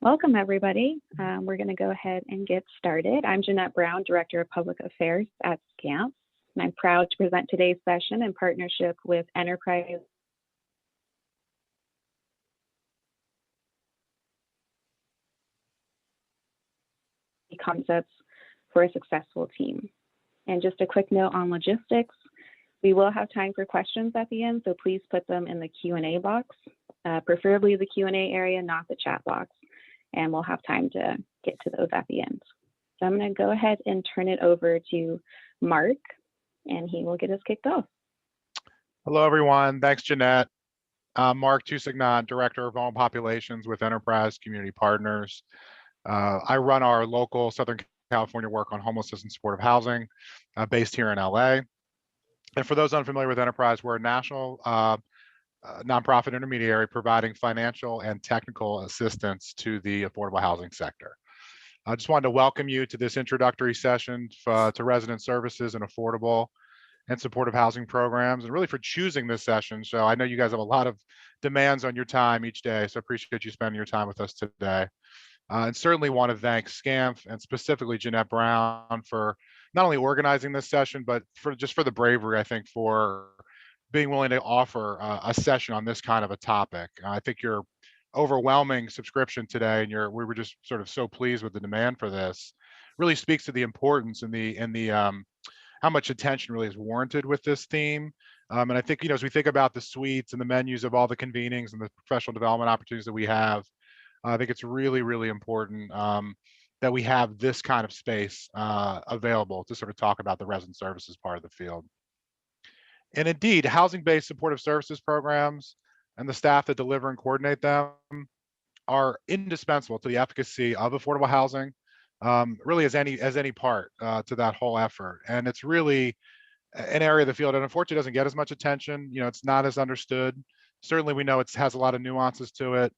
Welcome, everybody. We're going to go ahead and get started. I'm Jeanette Brown, Director of Public Affairs at SCAMP, and I'm proud to present today's session in partnership with Enterprise Concepts for a Successful Team. And just a quick note on logistics, we will have time for questions at the end, so please put them in the Q&A box, preferably the Q&A area, not the chat box. And we'll have time to get to those at the end. So I'm going to go ahead and turn it over to Mark, and he will get us kicked off. Hello, everyone. Thanks, Jeanette. Mark Tusignan, Director of Vulnerable Populations with Enterprise Community Partners. I run our local Southern California work on homelessness and supportive housing based here in LA. And for those unfamiliar with Enterprise, we're a national nonprofit intermediary providing financial and technical assistance to the affordable housing sector. I just wanted to welcome you to this introductory session to resident services and affordable and supportive housing programs, and really for choosing this session. So I know you guys have a lot of demands on your time each day, so I appreciate you spending your time with us today. And certainly want to thank SCAMP and specifically Jeanette Brown for not only organizing this session, but for the bravery, I think, for being willing to offer a session on this kind of a topic. I think your overwhelming subscription today, and we were just sort of so pleased with the demand for this, really speaks to the importance and the how much attention really is warranted with this theme. And I think, as we think about the suites and the menus of all the convenings and the professional development opportunities that we have, I think it's really, really important that we have this kind of space available to sort of talk about the resident services part of the field. And indeed, housing-based supportive services programs and the staff that deliver and coordinate them are indispensable to the efficacy of affordable housing, really as any part to that whole effort. And it's really an area of the field that unfortunately doesn't get as much attention. It's not as understood. Certainly, we know it has a lot of nuances to it,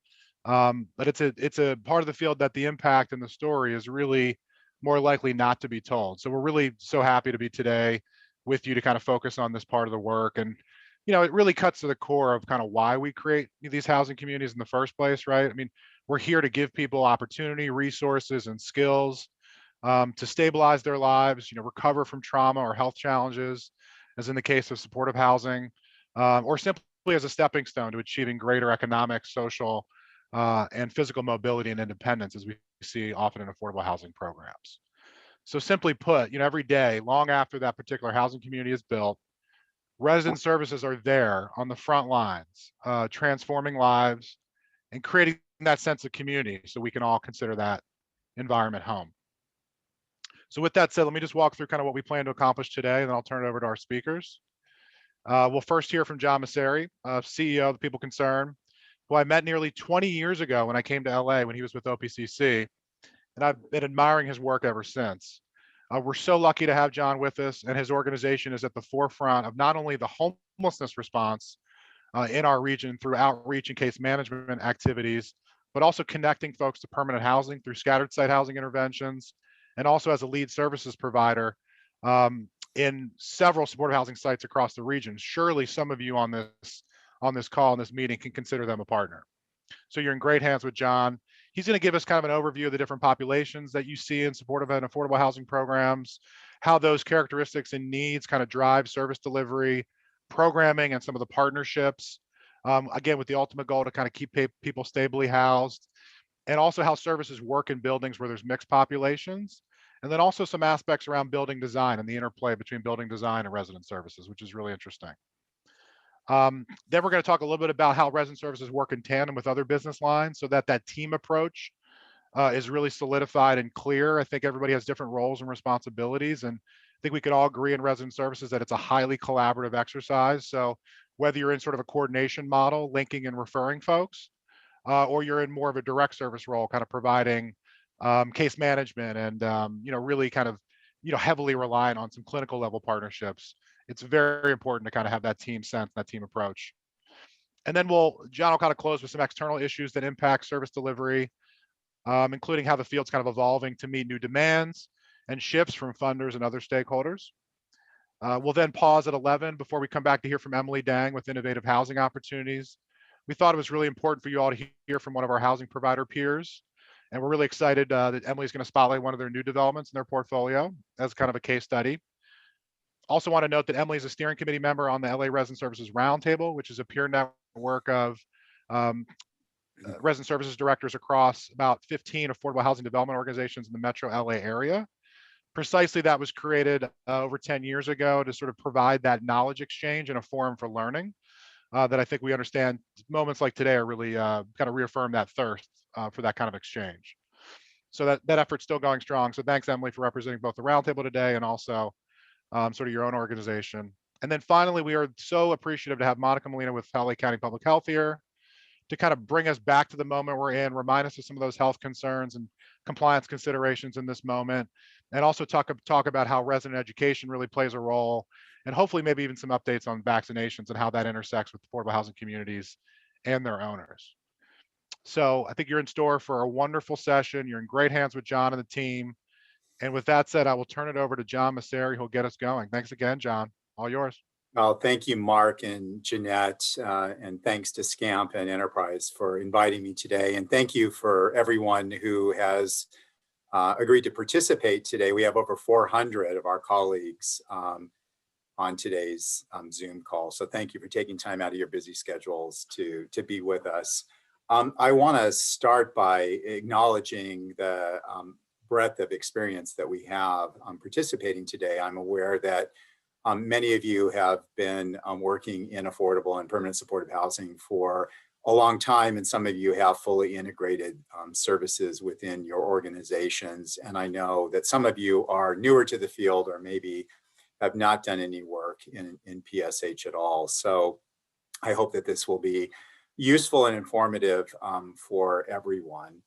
but it's a part of the field that the impact and the story is really more likely not to be told. So we're really so happy to be today with you to kind of focus on this part of the work. And, it really cuts to the core of kind of why we create these housing communities in the first place, right? I mean, we're here to give people opportunity, resources, and skills to stabilize their lives, recover from trauma or health challenges, as in the case of supportive housing, or simply as a stepping stone to achieving greater economic, social, and physical mobility and independence, as we see often in affordable housing programs. So simply put, every day, long after that particular housing community is built, resident services are there on the front lines, transforming lives and creating that sense of community so we can all consider that environment home. So with that said, let me just walk through kind of what we plan to accomplish today, and then I'll turn it over to our speakers. We'll first hear from John Mauceri, CEO of the People Concern, who I met nearly 20 years ago when I came to LA when he was with OPCC. And I've been admiring his work ever since. We're so lucky to have John with us, and his organization is at the forefront of not only the homelessness response in our region through outreach and case management activities, but also connecting folks to permanent housing through scattered site housing interventions, and also as a lead services provider in several supportive housing sites across the region. Surely some of you on this call, in this meeting, can consider them a partner. So you're in great hands with John. He's going to give us kind of an overview of the different populations that you see in supportive and affordable housing programs, how those characteristics and needs kind of drive service delivery, programming, and some of the partnerships, again, with the ultimate goal to kind of keep people stably housed, and also how services work in buildings where there's mixed populations, and then also some aspects around building design and the interplay between building design and resident services, which is really interesting. Then we're going to talk a little bit about how resident services work in tandem with other business lines so that team approach is really solidified and clear. I think everybody has different roles and responsibilities, and I think we could all agree in resident services that it's a highly collaborative exercise. So whether you're in sort of a coordination model, linking and referring folks, or you're in more of a direct service role, kind of providing case management and really kind of heavily reliant on some clinical level partnerships, it's very important to kind of have that team sense, that team approach. And then John will kind of close with some external issues that impact service delivery, including how the field's kind of evolving to meet new demands and shifts from funders and other stakeholders. We'll then pause at 11 before we come back to hear from Emily Dang with Innovative Housing Opportunities. We thought it was really important for you all to hear from one of our housing provider peers And we're really excited that Emily's going to spotlight one of their new developments in their portfolio as kind of a case study. Also want to note that Emily is a steering committee member on the LA Resident Services Roundtable, which is a peer network of um, resident services directors across about 15 affordable housing development organizations in the metro LA area. Precisely, that was created over 10 years ago to sort of provide that knowledge exchange and a forum for learning that I think we understand moments like today are really kind of reaffirm that thirst for that kind of exchange. So that effort's still going strong. So thanks, Emily, for representing both the roundtable today and also sort of your own organization. And then finally, we are so appreciative to have Monica Molina with LA County Public Health here to kind of bring us back to the moment we're in, remind us of some of those health concerns and compliance considerations in this moment, and also talk about how resident education really plays a role, and hopefully maybe even some updates on vaccinations and how that intersects with affordable housing communities and their owners. So I think you're in store for a wonderful session. You're in great hands with John and the team. And with that said, I will turn it over to John Masseri, who'll get us going. Thanks again, John. All yours. Well, thank you, Mark and Jeanette, and thanks to SCAMP and Enterprise for inviting me today. And thank you for everyone who has agreed to participate today. We have over 400 of our colleagues on today's Zoom call. So thank you for taking time out of your busy schedules to be with us. I want to start by acknowledging the breadth of experience that we have participating today. I'm aware that many of you have been working in affordable and permanent supportive housing for a long time, and some of you have fully integrated services within your organizations. And I know that some of you are newer to the field or maybe have not done any work in PSH at all. So I hope that this will be useful and informative for everyone.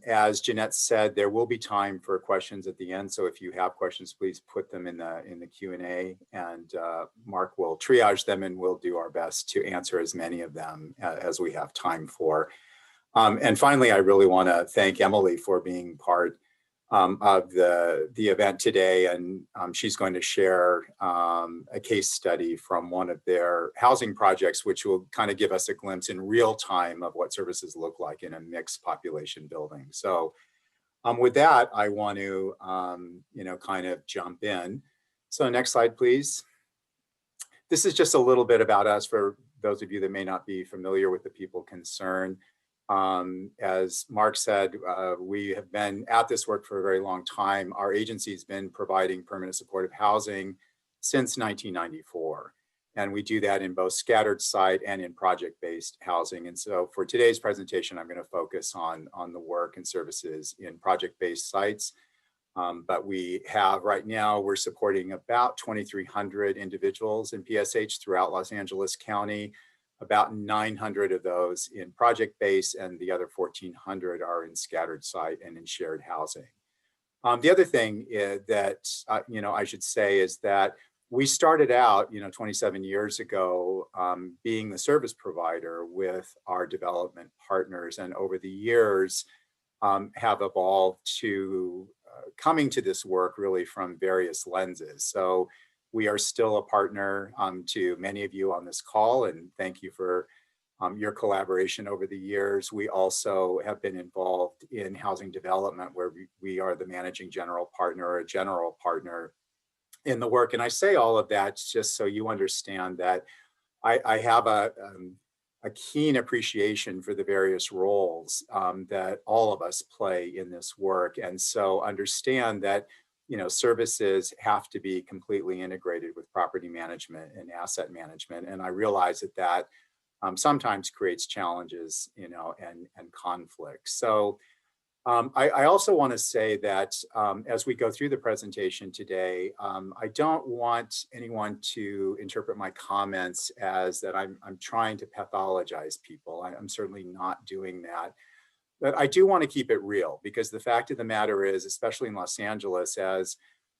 As Jeanette said, there will be time for questions at the end. So if you have questions, please put them in the Q&A, and Mark will triage them, and we'll do our best to answer as many of them as we have time for. And finally, I really want to thank Emily for being part of the event today, and she's going to share a case study from one of their housing projects, which will kind of give us a glimpse in real time of what services look like in a mixed population building. So with that, I want to kind of jump in. So next slide, please. This is just a little bit about us for those of you that may not be familiar with the people concerned. As Mark said, we have been at this work for a very long time. Our agency's been providing permanent supportive housing since 1994. And we do that in both scattered site and in project-based housing. And so for today's presentation, I'm going to focus on the work and services in project-based sites. But we have right now, we're supporting about 2,300 individuals in PSH throughout Los Angeles County. About 900 of those in project-based, and the other 1,400 are in scattered site and in shared housing. The other thing that I should say is that we started out 27 years ago being the service provider with our development partners, and over the years have evolved to coming to this work really from various lenses. So we are still a partner to many of you on this call, and thank you for your collaboration over the years. We also have been involved in housing development, where we are the managing general partner or a general partner in the work. And I say all of that just so you understand that I have a keen appreciation for the various roles that all of us play in this work. And so understand that services have to be completely integrated with property management and asset management. And I realize that sometimes creates challenges, and conflicts. So I also want to say that as we go through the presentation today, I don't want anyone to interpret my comments as that I'm trying to pathologize people. I'm certainly not doing that. But I do want to keep it real, because the fact of the matter is, especially in Los Angeles, as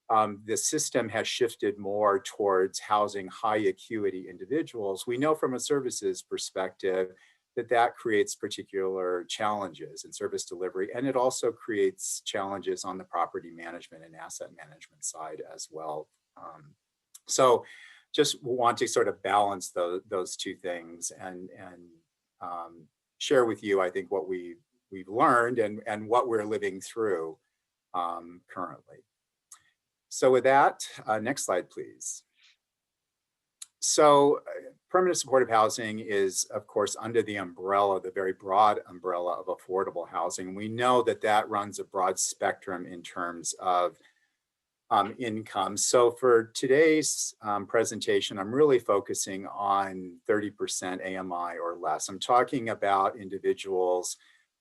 the system has shifted more towards housing high acuity individuals, we know from a services perspective that creates particular challenges in service delivery. And it also creates challenges on the property management and asset management side as well. So just want to sort of balance those two things and share with you, I think, what we we've learned and what we're living through currently. So with that, next slide, please. So permanent supportive housing is, of course, under the umbrella, the very broad umbrella of affordable housing. We know that that runs a broad spectrum in terms of income. So for today's presentation, I'm really focusing on 30% AMI or less. I'm talking about individuals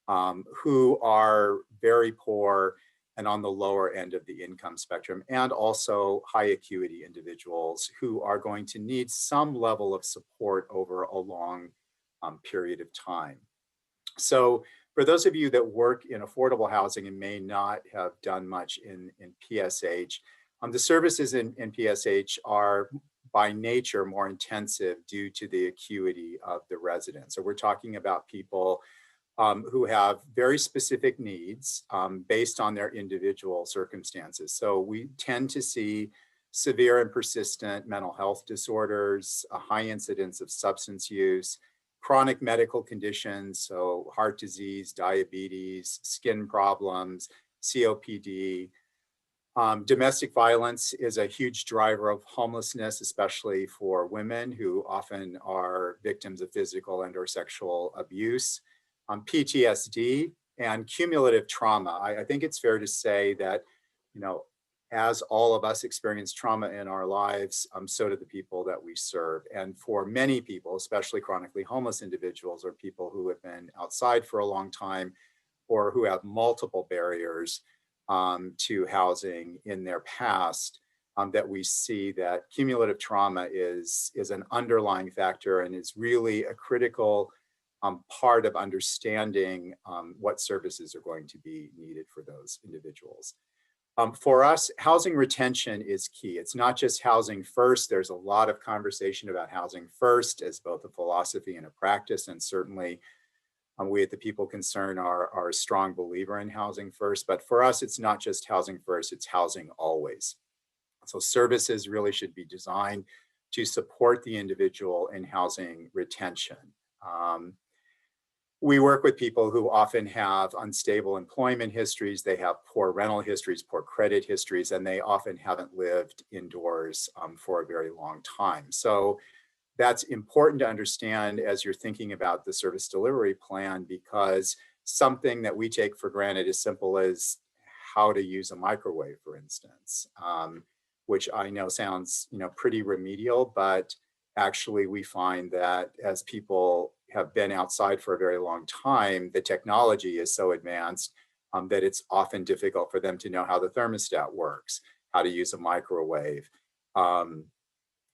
who are very poor and on the lower end of the income spectrum, and also high acuity individuals who are going to need some level of support over a long period of time. So for those of you that work in affordable housing and may not have done much in PSH, the services in PSH are by nature more intensive due to the acuity of the residents. So we're talking about people who have very specific needs based on their individual circumstances. So we tend to see severe and persistent mental health disorders, a high incidence of substance use, chronic medical conditions, so heart disease, diabetes, skin problems, COPD. Domestic violence is a huge driver of homelessness, especially for women who often are victims of physical and/or sexual abuse. PTSD and cumulative trauma. I think it's fair to say that, you know, as all of us experience trauma in our lives, so do the people that we serve. And for many people, especially chronically homeless individuals or people who have been outside for a long time or who have multiple barriers to housing in their past, that we see that cumulative trauma is an underlying factor and is really a critical part of understanding what services are going to be needed for those individuals. For us, housing retention is key. It's not just housing first. There's a lot of conversation about housing first as both a philosophy and a practice. And certainly we at the People Concerned are a strong believer in housing first. But for us, it's not just housing first, it's housing always. So services really should be designed to support the individual in housing retention. We work with people who often have unstable employment histories, they have poor rental histories, poor credit histories, and they often haven't lived indoors for a very long time. So that's important to understand as you're thinking about the service delivery plan, because something that we take for granted as simple as how to use a microwave, for instance, which I know sounds, you know, pretty remedial, but actually we find that as people have been outside for a very long time, the technology is so advanced that it's often difficult for them to know how the thermostat works, how to use a microwave. And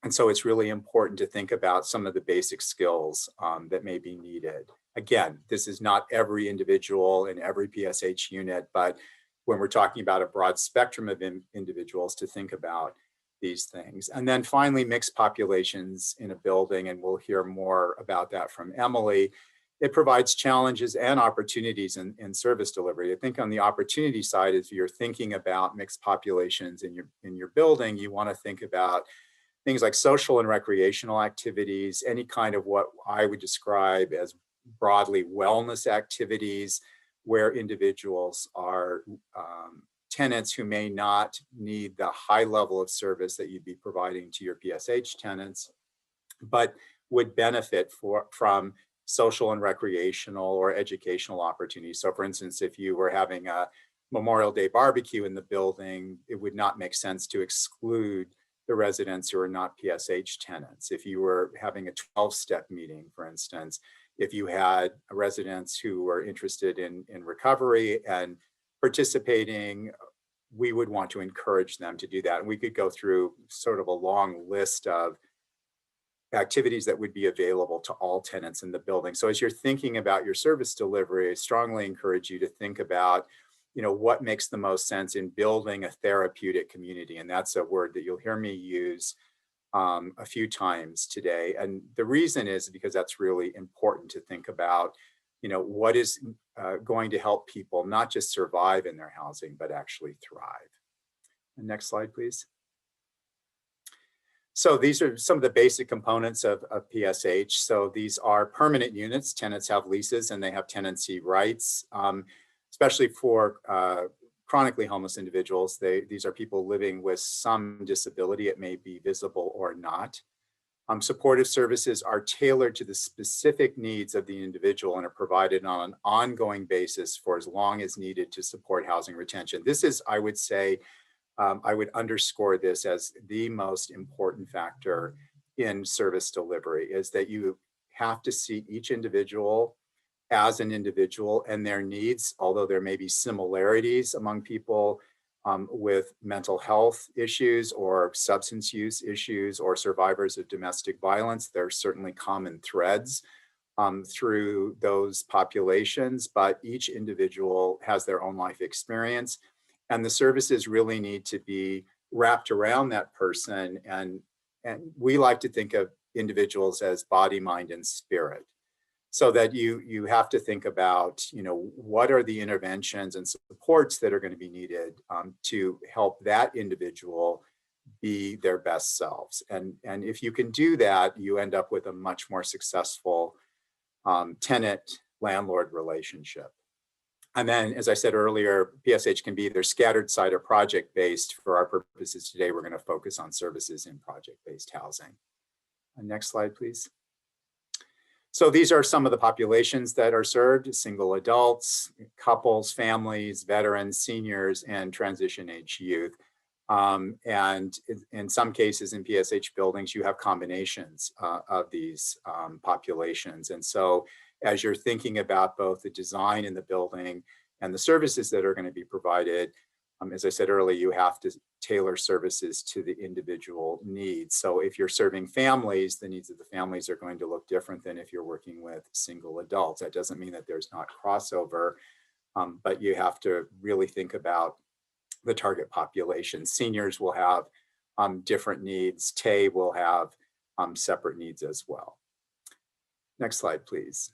so it's really important to think about some of the basic skills that may be needed. Again, this is not every individual in every PSH unit, but when we're talking about a broad spectrum of individuals, to think about these things. And then finally, mixed populations in a building, and we'll hear more about that from Emily. It provides challenges and opportunities in service delivery. I think on the opportunity side, if you're thinking about mixed populations in your building, you want to think about things like social and recreational activities, any kind of what I would describe as broadly wellness activities, where individuals are tenants who may not need the high level of service that you'd be providing to your PSH tenants, but would benefit from social and recreational or educational opportunities. So for instance, if you were having a Memorial Day barbecue in the building, it would not make sense to exclude the residents who are not PSH tenants. If you were having a 12-step meeting, for instance, if you had residents who were interested in recovery and participating, we would want to encourage them to do that. And we could go through sort of a long list of activities that would be available to all tenants in the building. So as you're thinking about your service delivery, I strongly encourage you to think about, you know, what makes the most sense in building a therapeutic community. And that's a word that you'll hear me use a few times today. And the reason is because that's really important to think about, you know, what is going to help people not just survive in their housing, but actually thrive. And next slide, please. So these are some of the basic components of PSH. So these are permanent units. Tenants have leases and they have tenancy rights, especially for chronically homeless individuals. These are people living with some disability. It may be visible or not. Supportive services are tailored to the specific needs of the individual and are provided on an ongoing basis for as long as needed to support housing retention. This is, I would say, I would underscore this as the most important factor in service delivery, is that you have to see each individual as an individual and their needs, although there may be similarities among people with mental health issues or substance use issues or survivors of domestic violence. There are certainly common threads through those populations, but each individual has their own life experience. And the services really need to be wrapped around that person. And we like to think of individuals as body, mind, and spirit. So that you have to think about, what are the interventions and supports that are going to be needed to help that individual be their best selves. And if you can do that, you end up with a much more successful tenant-landlord relationship. And then, as I said earlier, PSH can be either scattered site or project-based. For our purposes today, we're going to focus on services in project-based housing. Next slide, please. So these are some of the populations that are served: single adults, couples, families, veterans, seniors, and transition-age youth. And in some cases in PSH buildings, you have combinations of these populations. And so as you're thinking about both the design in the building and the services that are going to be provided, as I said earlier, you have to tailor services to the individual needs. So if you're serving families, the needs of the families are going to look different than if you're working with single adults. That doesn't mean that there's not crossover, but you have to really think about the target population. Seniors will have different needs. TAY will have separate needs as well. Next slide, please.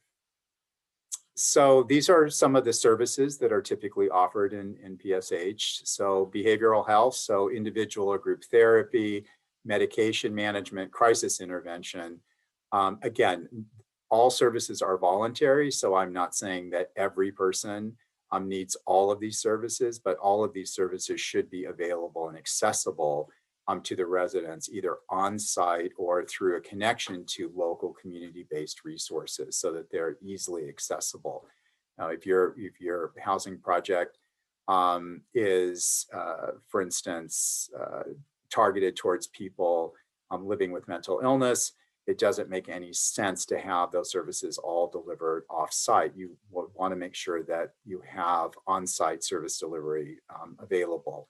So these are some of the services that are typically offered in PSH. So behavioral health, so individual or group therapy, medication management, crisis intervention. Again, all services are voluntary, so I'm not saying that every person needs all of these services, but all of these services should be available and accessible to the residents, either on site or through a connection to local community-based resources so that they're easily accessible. Now, if your housing project is, for instance, targeted towards people living with mental illness, it doesn't make any sense to have those services all delivered off-site. You want to make sure that you have on-site service delivery available.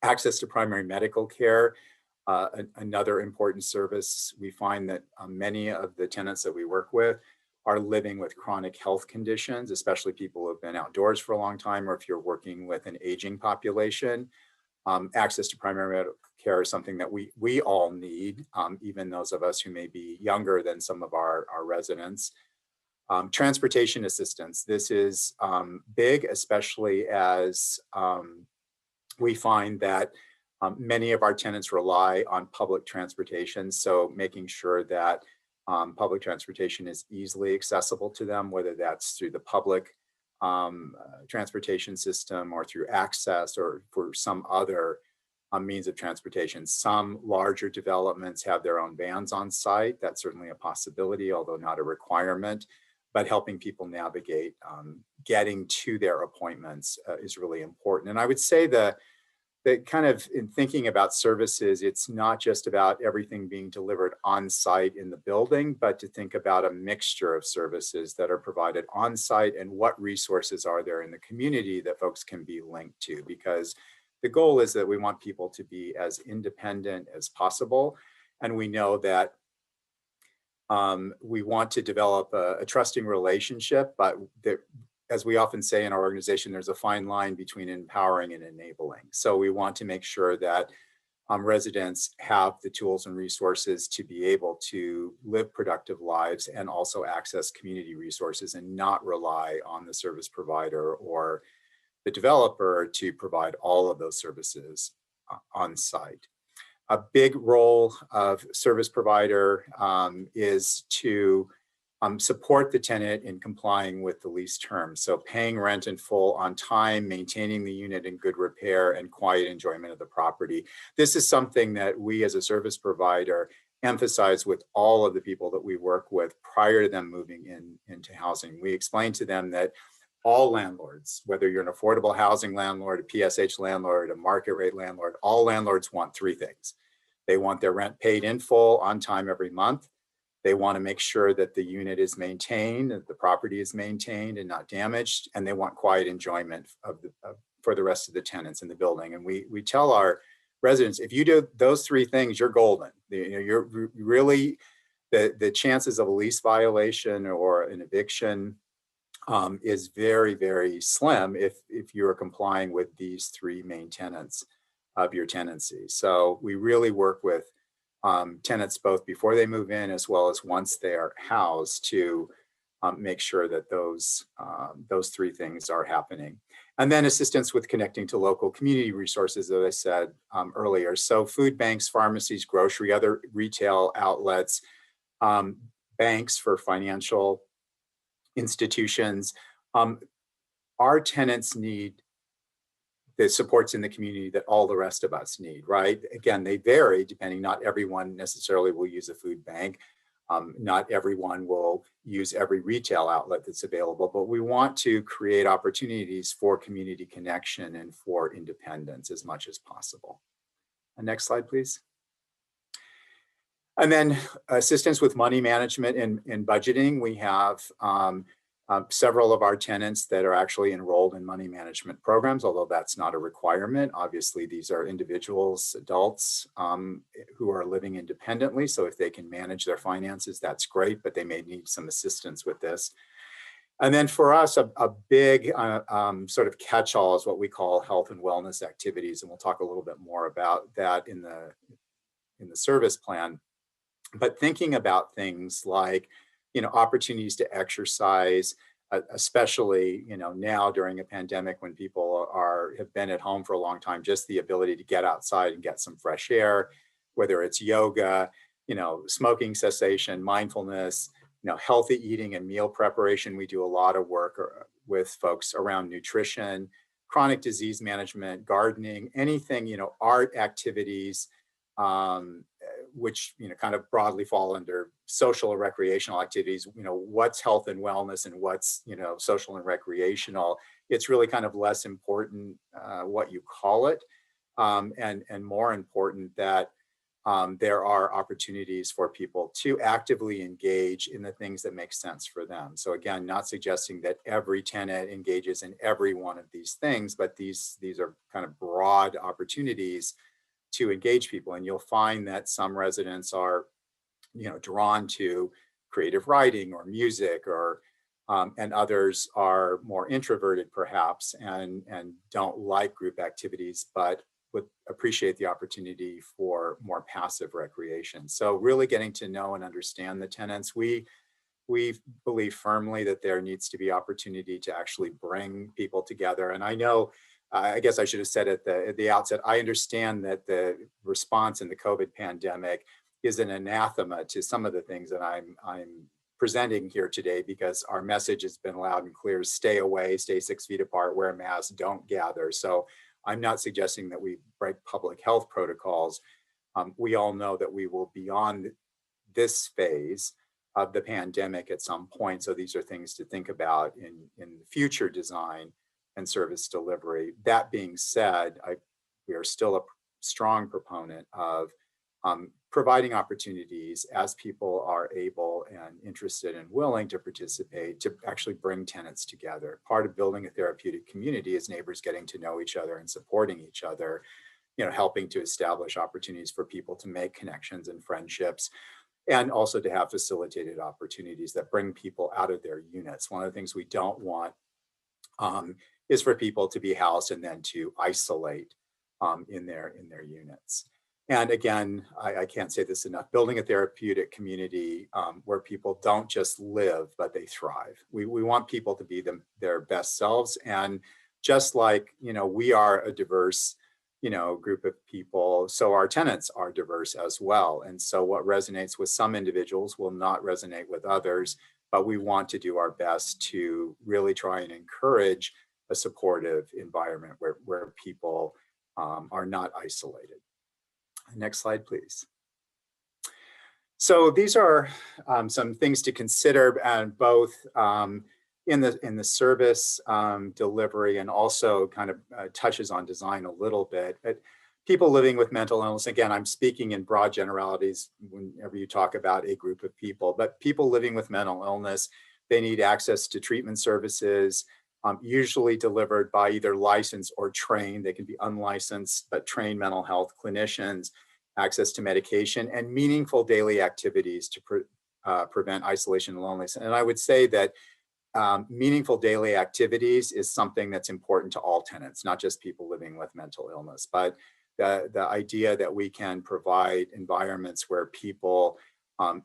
Access to primary medical care, another important service. We find that many of the tenants that we work with are living with chronic health conditions, especially people who have been outdoors for a long time, or if you're working with an aging population. Access to primary medical care is something that we all need, even those of us who may be younger than some of our residents. Transportation assistance. This is big, especially as we find that many of our tenants rely on public transportation. So making sure that public transportation is easily accessible to them, whether that's through the public transportation system or through access or for some other means of transportation. Some larger developments have their own vans on site. That's certainly a possibility, although not a requirement. But helping people navigate getting to their appointments is really important. And I would say that kind of in thinking about services, it's not just about everything being delivered on site in the building, but to think about a mixture of services that are provided on site and what resources are there in the community that folks can be linked to. Because the goal is that we want people to be as independent as possible. And we know that we want to develop a trusting relationship, but as we often say in our organization, there's a fine line between empowering and enabling. So we want to make sure that residents have the tools and resources to be able to live productive lives and also access community resources and not rely on the service provider or the developer to provide all of those services on site. A big role of service provider is to support the tenant in complying with the lease terms. So paying rent in full on time, maintaining the unit in good repair, and quiet enjoyment of the property. This is something that we as a service provider emphasize with all of the people that we work with prior to them moving into housing. We explain to them that all landlords, whether you're an affordable housing landlord, a PSH landlord, a market rate landlord, all landlords want three things. They want their rent paid in full on time every month. They want to make sure that the unit is maintained, that the property is maintained and not damaged, and they want quiet enjoyment for the rest of the tenants in the building. And we tell our residents, if you do those three things, you're golden. You're really, the chances of a lease violation or an eviction is very, very slim if you're complying with these three main tenets of your tenancy. So we really work with tenants both before they move in as well as once they are housed to make sure that those three things are happening. And then assistance with connecting to local community resources, as I said earlier. So food banks, pharmacies, grocery, other retail outlets, banks for financial institutions. Our tenants need the supports in the community that all the rest of us need, right? Again, they vary depending, not everyone necessarily will use a food bank. Not everyone will use every retail outlet that's available, but we want to create opportunities for community connection and for independence as much as possible. Next slide, please. And then assistance with money management and budgeting. We have several of our tenants that are actually enrolled in money management programs, although that's not a requirement. Obviously, these are individuals, adults who are living independently. So if they can manage their finances, that's great, but they may need some assistance with this. And then for us, a big sort of catch-all is what we call health and wellness activities. And we'll talk a little bit more about that in the service plan. But thinking about things like, opportunities to exercise, especially, now during a pandemic when people have been at home for a long time, just the ability to get outside and get some fresh air, whether it's yoga, smoking cessation, mindfulness, healthy eating and meal preparation. We do a lot of work with folks around nutrition, chronic disease management, gardening, anything, art activities, which kind of broadly fall under social or recreational activities. What's health and wellness and what's social and recreational. It's really kind of less important what you call it, and more important that there are opportunities for people to actively engage in the things that make sense for them. So again, not suggesting that every tenant engages in every one of these things, but these are kind of broad opportunities to engage people. And you'll find that some residents are, drawn to creative writing or music, or and others are more introverted perhaps and don't like group activities, but would appreciate the opportunity for more passive recreation. So really getting to know and understand the tenants. We believe firmly that there needs to be opportunity to actually bring people together. And I know, I guess I should have said at the outset, I understand that the response in the COVID pandemic is an anathema to some of the things that I'm presenting here today, because our message has been loud and clear: stay away, stay 6 feet apart, wear a mask, don't gather. So I'm not suggesting that we break public health protocols. We all know that we will be on this phase of the pandemic at some point. So these are things to think about in future design and service delivery. That being said, we are still a strong proponent of providing opportunities as people are able and interested and willing to participate, to actually bring tenants together. Part of building a therapeutic community is neighbors getting to know each other and supporting each other, helping to establish opportunities for people to make connections and friendships, and also to have facilitated opportunities that bring people out of their units. One of the things we don't want is for people to be housed and then to isolate in their units. And again, I can't say this enough, building a therapeutic community where people don't just live, but they thrive. We want people to be their best selves. And just like, we are a diverse group of people. So our tenants are diverse as well. And so what resonates with some individuals will not resonate with others, but we want to do our best to really try and encourage a supportive environment where people are not isolated. Next slide, please. So these are some things to consider, and both in the service delivery, and also kind of touches on design a little bit. But people living with mental illness, again, I'm speaking in broad generalities whenever you talk about a group of people, but people living with mental illness, they need access to treatment services, usually delivered by either licensed or trained. They can be unlicensed, but trained mental health clinicians, access to medication, and meaningful daily activities to prevent isolation and loneliness. And I would say that meaningful daily activities is something that's important to all tenants, not just people living with mental illness, but the idea that we can provide environments where people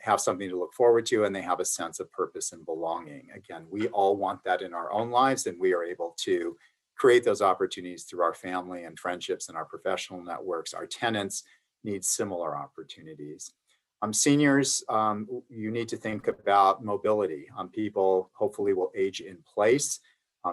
have something to look forward to and they have a sense of purpose and belonging. Again, we all want that in our own lives, and we are able to create those opportunities through our family and friendships and our professional networks. Our tenants need similar opportunities. Seniors, you need to think about mobility. People hopefully will age in place.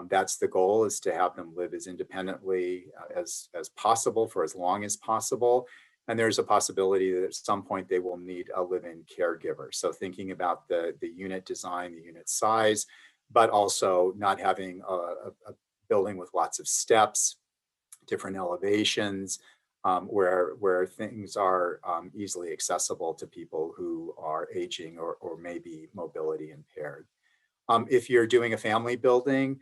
That's the goal, is to have them live as independently as possible for as long as possible. And there's a possibility that at some point they will need a live-in caregiver. So thinking about the unit design, the unit size, but also not having a building with lots of steps, different elevations, where things are easily accessible to people who are aging or maybe mobility impaired. If you're doing a family building,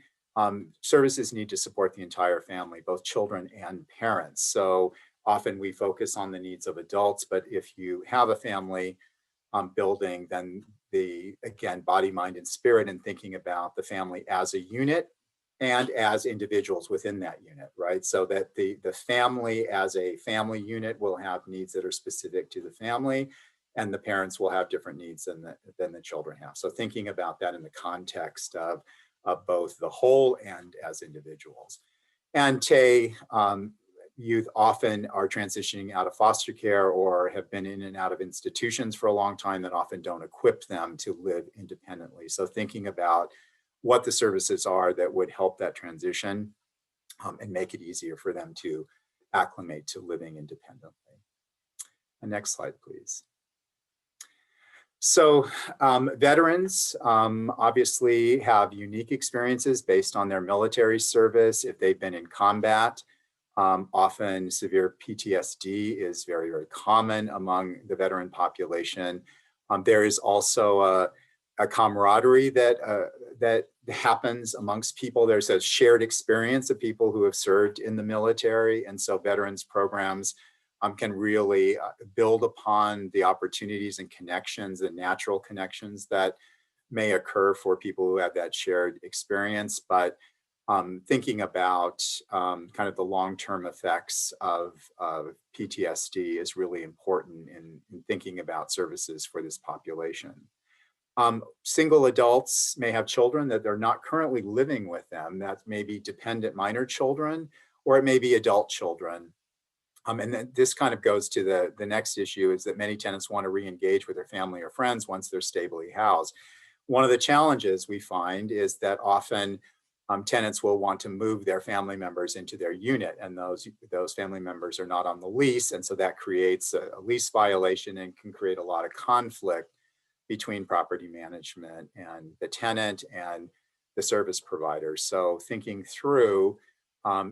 services need to support the entire family, both children and parents. So often we focus on the needs of adults, but if you have a family building, then again, body, mind, and spirit, and thinking about the family as a unit and as individuals within that unit, right? So that the family as a family unit will have needs that are specific to the family, and the parents will have different needs than the children have. So thinking about that in the context of both the whole and as individuals. And youth often are transitioning out of foster care or have been in and out of institutions for a long time that often don't equip them to live independently. So thinking about what the services are that would help that transition and make it easier for them to acclimate to living independently. And next slide, please. So veterans obviously have unique experiences based on their military service. If they've been in combat, often severe PTSD is very, very common among the veteran population. There is also a camaraderie that happens amongst people. There's a shared experience of people who have served in the military. And so veterans programs can really build upon the opportunities and connections, the natural connections that may occur for people who have that shared experience. But thinking about kind of the long-term effects of PTSD is really important in thinking about services for this population. Single adults may have children that they're not currently living with them. That may be dependent minor children, or it may be adult children. And then this kind of goes to the next issue, is that many tenants want to re-engage with their family or friends once they're stably housed. One of the challenges we find is that often tenants will want to move their family members into their unit, and those family members are not on the lease. And so that creates a lease violation and can create a lot of conflict between property management and the tenant and the service provider. So thinking through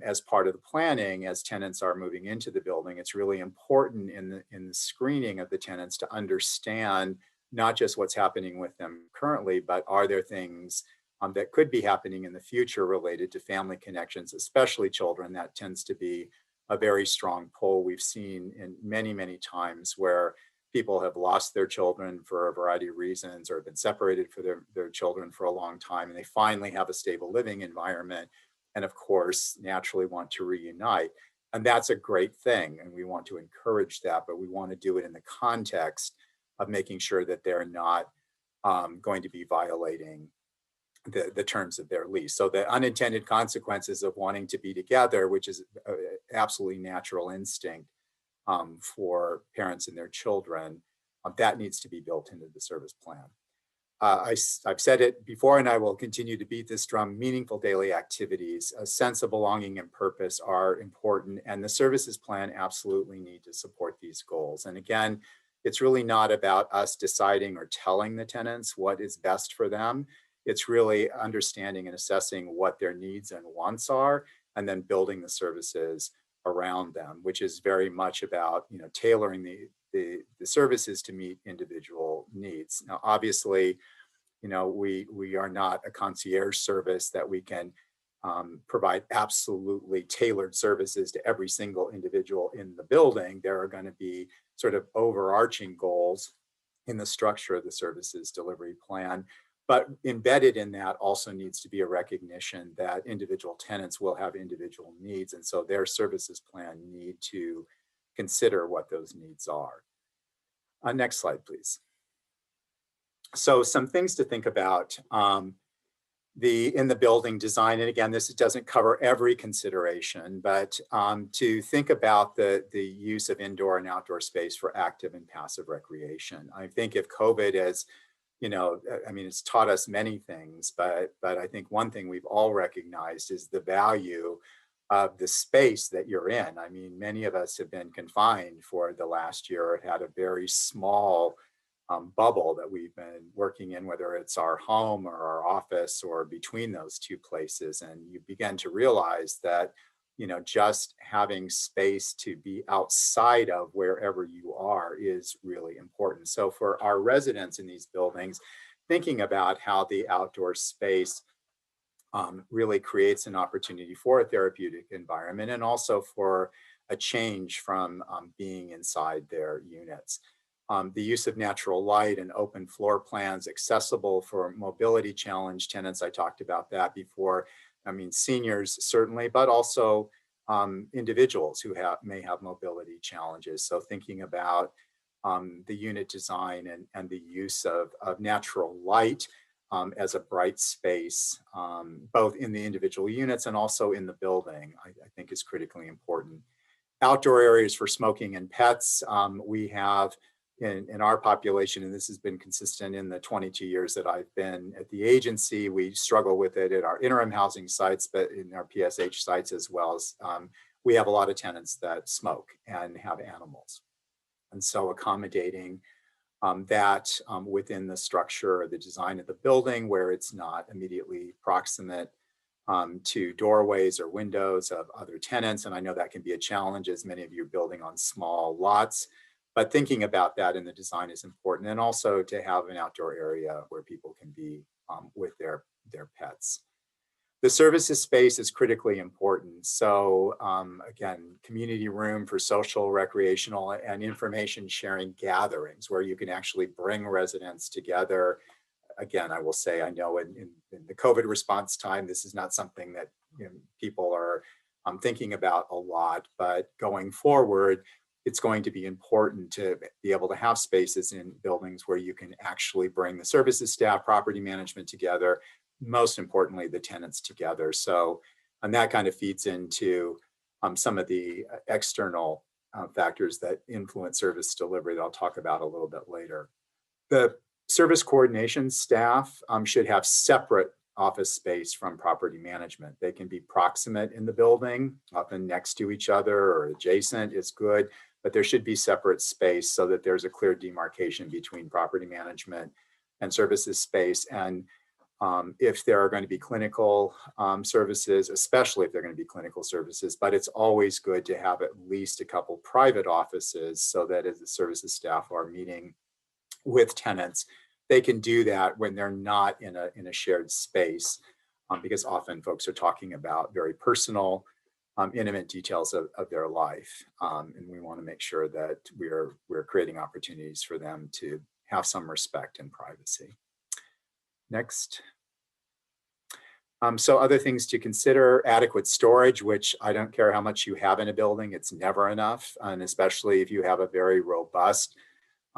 as part of the planning, as tenants are moving into the building, it's really important in the screening of the tenants to understand not just what's happening with them currently, but are there things that could be happening in the future related to family connections, especially children. That tends to be a very strong pull. We've seen in many, many times where people have lost their children for a variety of reasons, or have been separated from their children for a long time, and they finally have a stable living environment, and of course, naturally want to reunite. And that's a great thing, and we want to encourage that, but we want to do it in the context of making sure that they're not going to be violating the terms of their lease. So the unintended consequences of wanting to be together, which is absolutely natural instinct for parents and their children, that needs to be built into the service plan. I've said it before, and I will continue to beat this drum. Meaningful daily activities, a sense of belonging and purpose are important, and the services plan absolutely need to support these goals. And again, it's really not about us deciding or telling the tenants what is best for them. It's really understanding and assessing what their needs and wants are, and then building the services around them, which is very much about, you know, tailoring the services to meet individual needs. Now, obviously, you know, we are not a concierge service that we can provide absolutely tailored services to every single individual in the building. There are going to be sort of overarching goals in the structure of the services delivery plan. But embedded in that also needs to be a recognition that individual tenants will have individual needs. And so their services plan need to consider what those needs are. Next slide, please. So some things to think about in the building design. And again, this doesn't cover every consideration, but to think about the use of indoor and outdoor space for active and passive recreation. I think if COVID has, you know, I mean, it's taught us many things, but I think one thing we've all recognized is the value of the space that you're in. I mean, many of us have been confined for the last year, or had a very small bubble that we've been working in, whether it's our home or our office or between those two places. And you begin to realize that, you know, just having space to be outside of wherever you are is really important. So for our residents in these buildings, thinking about how the outdoor space really creates an opportunity for a therapeutic environment, and also for a change from being inside their units. The use of natural light and open floor plans accessible for mobility challenge tenants. I talked about that before. I mean, seniors certainly, but also individuals who may have mobility challenges. So thinking about the unit design and the use of natural light as a bright space, both in the individual units and also in the building, I think is critically important. Outdoor areas for smoking and pets. We have in our population, and this has been consistent in the 22 years that I've been at the agency, we struggle with it at our interim housing sites, but in our PSH sites as well. As we have a lot of tenants that smoke and have animals. And so accommodating that within the structure or the design of the building, where it's not immediately proximate to doorways or windows of other tenants. And I know that can be a challenge, as many of you are building on small lots, but thinking about that in the design is important. And also to have an outdoor area where people can be with their pets. The services space is critically important. So again, community room for social, recreational, and information sharing gatherings where you can actually bring residents together. Again, I will say, I know in the COVID response time, this is not something that, you know, people are thinking about a lot, but going forward, it's going to be important to be able to have spaces in buildings where you can actually bring the services staff, property management together, most importantly, the tenants together. So, and that kind of feeds into some of the external factors that influence service delivery that I'll talk about a little bit later. The service coordination staff should have separate office space from property management. They can be proximate in the building, often next to each other or adjacent is good, but there should be separate space so that there's a clear demarcation between property management and services space. And if there are going to be clinical services, especially if they're going to be clinical services, but it's always good to have at least a couple private offices so that as the services staff are meeting with tenants, they can do that when they're not in a shared space, because often folks are talking about very personal, intimate details of their life. And we want to make sure that we're creating opportunities for them to have some respect and privacy. Next. So other things to consider: adequate storage, which I don't care how much you have in a building, it's never enough. And especially if you have a very robust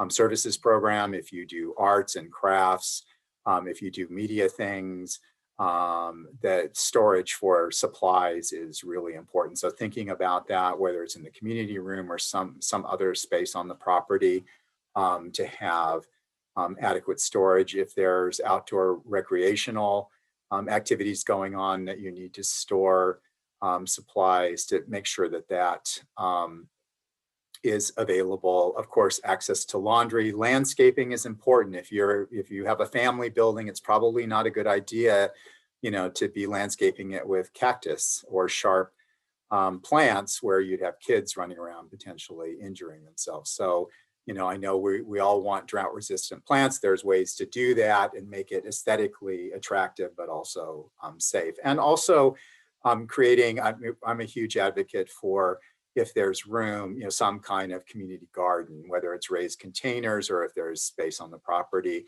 services program, if you do arts and crafts, if you do media things, that storage for supplies is really important. So thinking about that, whether it's in the community room or some other space on the property, to have adequate storage. If there's outdoor recreational activities going on that you need to store supplies, to make sure that that is available. Of course, access to laundry. Landscaping is important. If you have a family building, it's probably not a good idea, to be landscaping it with cactus or sharp plants where you'd have kids running around potentially injuring themselves. So, I know we all want drought resistant plants. There's ways to do that and make it aesthetically attractive, but also safe. And also creating, I'm a huge advocate for, if there's room, some kind of community garden, whether it's raised containers or if there's space on the property,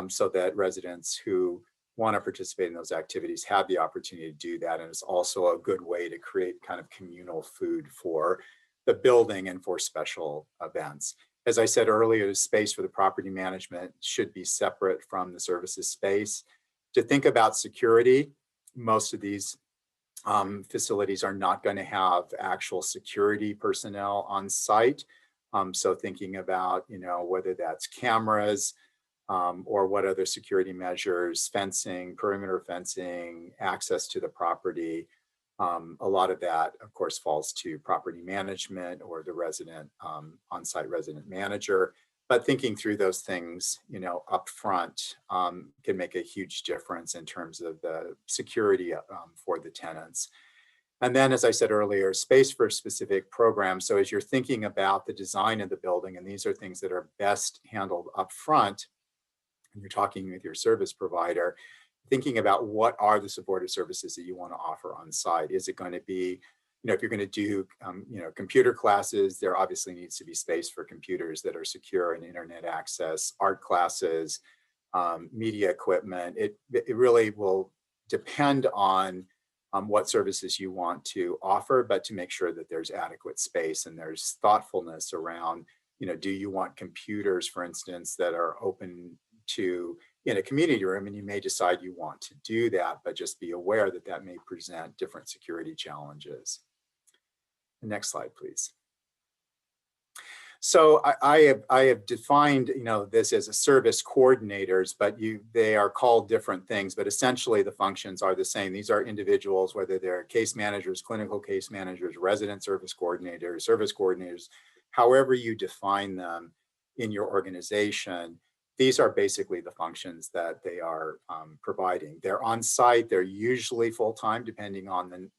so that residents who want to participate in those activities have the opportunity to do that. And it's also a good way to create kind of communal food for the building and for special events. As I said earlier, the space for the property management should be separate from the services space. To think about security, most of these facilities are not going to have actual security personnel on site. So thinking about, whether that's cameras or what other security measures, fencing, perimeter fencing, access to the property. A lot of that, of course, falls to property management or the resident on-site resident manager. But thinking through those things, up front can make a huge difference in terms of the security for the tenants. And then, as I said earlier, space for specific programs. So as you're thinking about the design of the building, and these are things that are best handled up front, and you're talking with your service provider, thinking about what are the supportive services that you want to offer on site. Is it going to be, if you're going to do, computer classes, there obviously needs to be space for computers that are secure and internet access, art classes, media equipment. It really will depend on what services you want to offer, but to make sure that there's adequate space and there's thoughtfulness around, do you want computers, for instance, that are open to in a community room, and you may decide you want to do that, but just be aware that that may present different security challenges. The next slide, please. So I have defined, this as a service coordinators, but they are called different things, but essentially the functions are the same. These are individuals, whether they're case managers, clinical case managers, resident service coordinators, however you define them in your organization. These are basically the functions that they are providing. They're on site, they're usually full-time depending on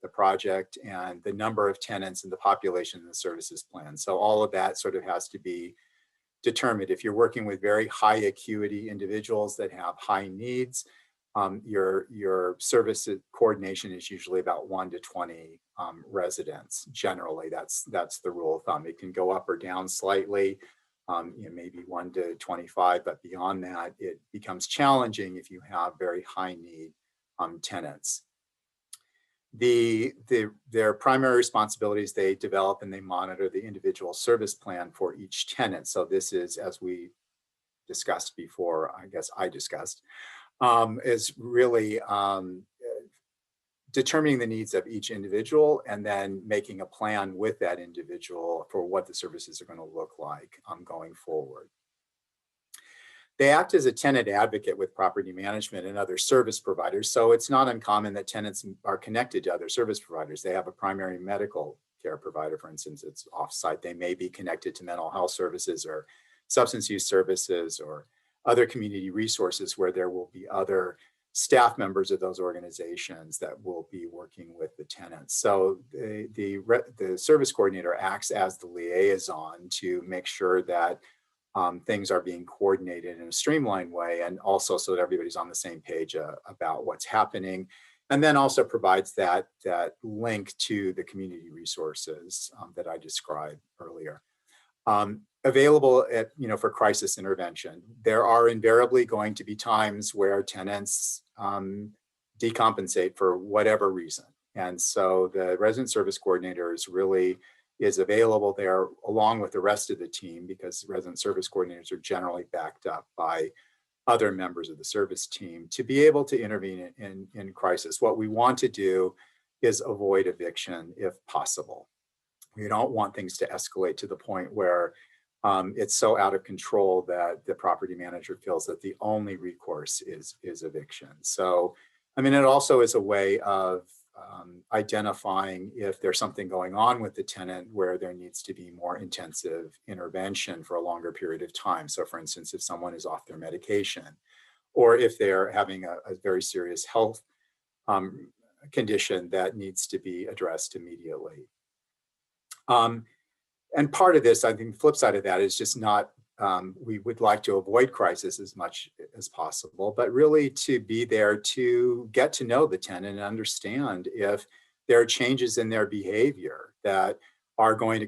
the project and the number of tenants and the population and the services plan. So all of that sort of has to be determined. If you're working with very high acuity individuals that have high needs, your service coordination is usually about 1 to 20 residents. Generally, that's the rule of thumb. It can go up or down slightly. Maybe 1 to 25, but beyond that, it becomes challenging if you have very high need tenants. Their primary responsibilities, they develop and they monitor the individual service plan for each tenant. So this is, as we discussed before, is really determining the needs of each individual and then making a plan with that individual for what the services are going to look like going forward. They act as a tenant advocate with property management and other service providers. So it's not uncommon that tenants are connected to other service providers. They have a primary medical care provider, for instance, it's offsite. They may be connected to mental health services or substance use services or other community resources where there will be other staff members of those organizations that will be working with the tenants. So the service coordinator acts as the liaison to make sure that things are being coordinated in a streamlined way, and also so that everybody's on the same page about what's happening, and then also provides that link to the community resources that I described earlier. Available for crisis intervention. There are invariably going to be times where tenants decompensate for whatever reason. And so the resident service coordinators really is available there along with the rest of the team, because resident service coordinators are generally backed up by other members of the service team to be able to intervene in crisis. What we want to do is avoid eviction if possible. We don't want things to escalate to the point where it's so out of control that the property manager feels that the only recourse is eviction. So, I mean, it also is a way of identifying if there's something going on with the tenant where there needs to be more intensive intervention for a longer period of time. So for instance, if someone is off their medication, or if they're having a very serious health condition that needs to be addressed immediately. And part of this, I think the flip side of that is just not, we would like to avoid crisis as much as possible, but really to be there to get to know the tenant and understand if there are changes in their behavior that are going to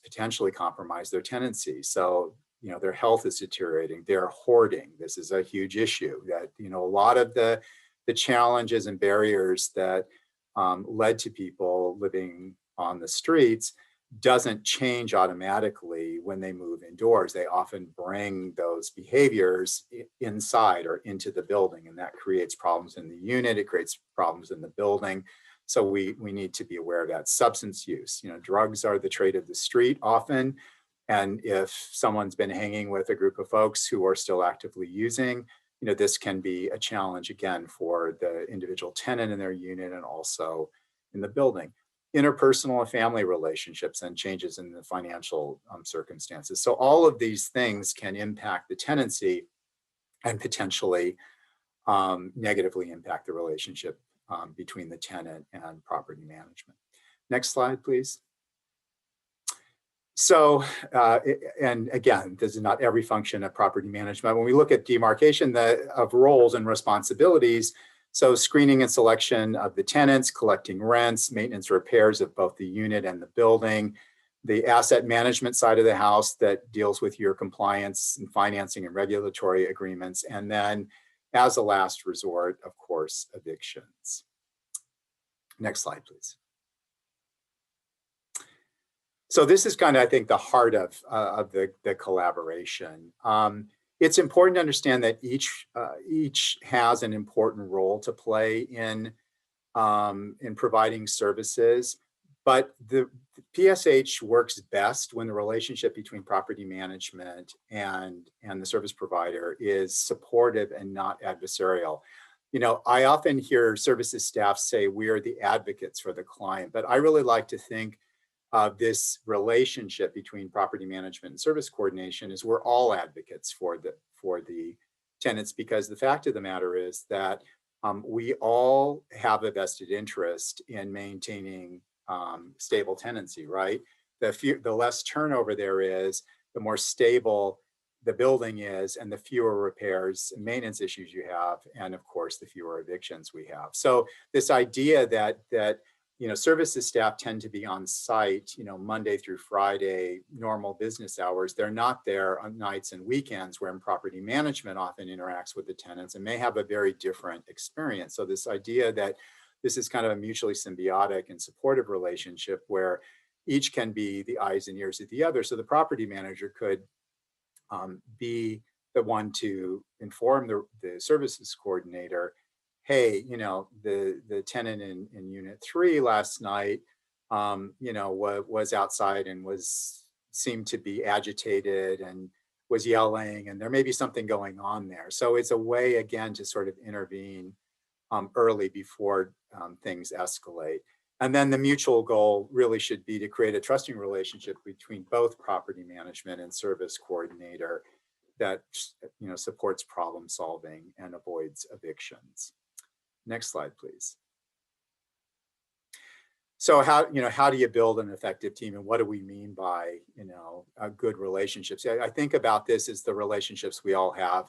potentially compromise their tenancy. So, you know, their health is deteriorating, they're hoarding. This is a huge issue that, you know, a lot of the challenges and barriers that led to people living on the streets doesn't change automatically when they move indoors. They often bring those behaviors inside or into the building, and that creates problems in the unit. It creates problems in the building. So we need to be aware of that. Substance use, you know, drugs are the trade of the street often. And if someone's been hanging with a group of folks who are still actively using, you know, this can be a challenge again for the individual tenant in their unit and also in the building. Interpersonal and family relationships and changes in the financial circumstances. So all of these things can impact the tenancy and potentially negatively impact the relationship between the tenant and property management. Next slide, please. So, and again, this is not every function of property management. When we look at demarcation of roles and responsibilities, so screening and selection of the tenants, collecting rents, maintenance repairs of both the unit and the building, the asset management side of the house that deals with your compliance and financing and regulatory agreements, and then as a last resort, of course, evictions. Next slide, please. So this is kind of, I think, the heart of the collaboration. It's important to understand that each has an important role to play in providing services, but the PSH works best when the relationship between property management and the service provider is supportive and not adversarial. You know, I often hear services staff say we are the advocates for the client, but I really like to think of this relationship between property management and service coordination is we're all advocates for the tenants, because the fact of the matter is that we all have a vested interest in maintaining stable tenancy, right? The less turnover there is, the more stable the building is, and the fewer repairs and maintenance issues you have, and of course the fewer evictions we have. So this idea that you know, services staff tend to be on site, you know, Monday through Friday, normal business hours. They're not there on nights and weekends, where property management often interacts with the tenants and may have a very different experience. So this idea that this is kind of a mutually symbiotic and supportive relationship where each can be the eyes and ears of the other. So the property manager could be the one to inform the services coordinator, hey, you know, the tenant in unit 3 last night, you know, was outside and seemed to be agitated and was yelling, and there may be something going on there. So it's a way, again, to sort of intervene early before things escalate. And then the mutual goal really should be to create a trusting relationship between both property management and service coordinator that, you know, supports problem solving and avoids evictions. Next slide, please. So how do you build an effective team, and what do we mean by, you know, good relationships? I think about this as the relationships we all have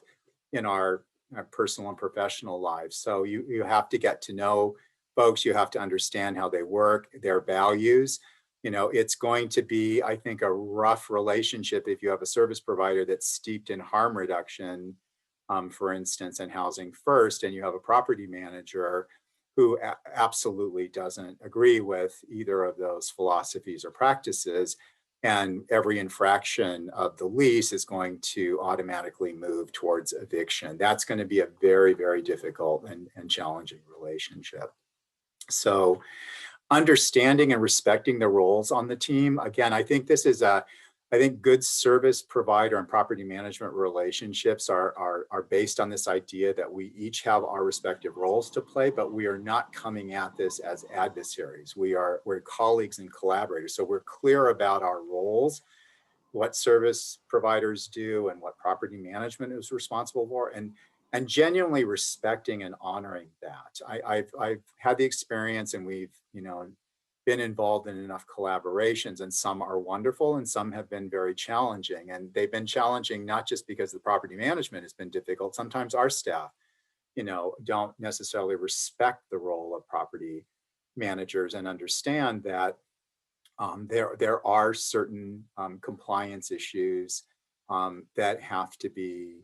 in our personal and professional lives. So you have to get to know folks, you have to understand how they work, their values. You know, it's going to be, I think, a rough relationship if you have a service provider that's steeped in harm reduction, for instance, and housing first, and you have a property manager who absolutely doesn't agree with either of those philosophies or practices. and every infraction of the lease is going to automatically move towards eviction. That's going to be a very, very difficult and challenging relationship. So understanding and respecting the roles on the team. Again, I think this is I think good service provider and property management relationships are based on this idea that we each have our respective roles to play, but we are not coming at this as adversaries. We're colleagues and collaborators. So we're clear about our roles, what service providers do and what property management is responsible for, and genuinely respecting and honoring that. I've had the experience, and we've been involved in enough collaborations, and some are wonderful and some have been very challenging. And they've been challenging not just because the property management has been difficult. Sometimes our staff, don't necessarily respect the role of property managers and understand that there are certain compliance issues that have to be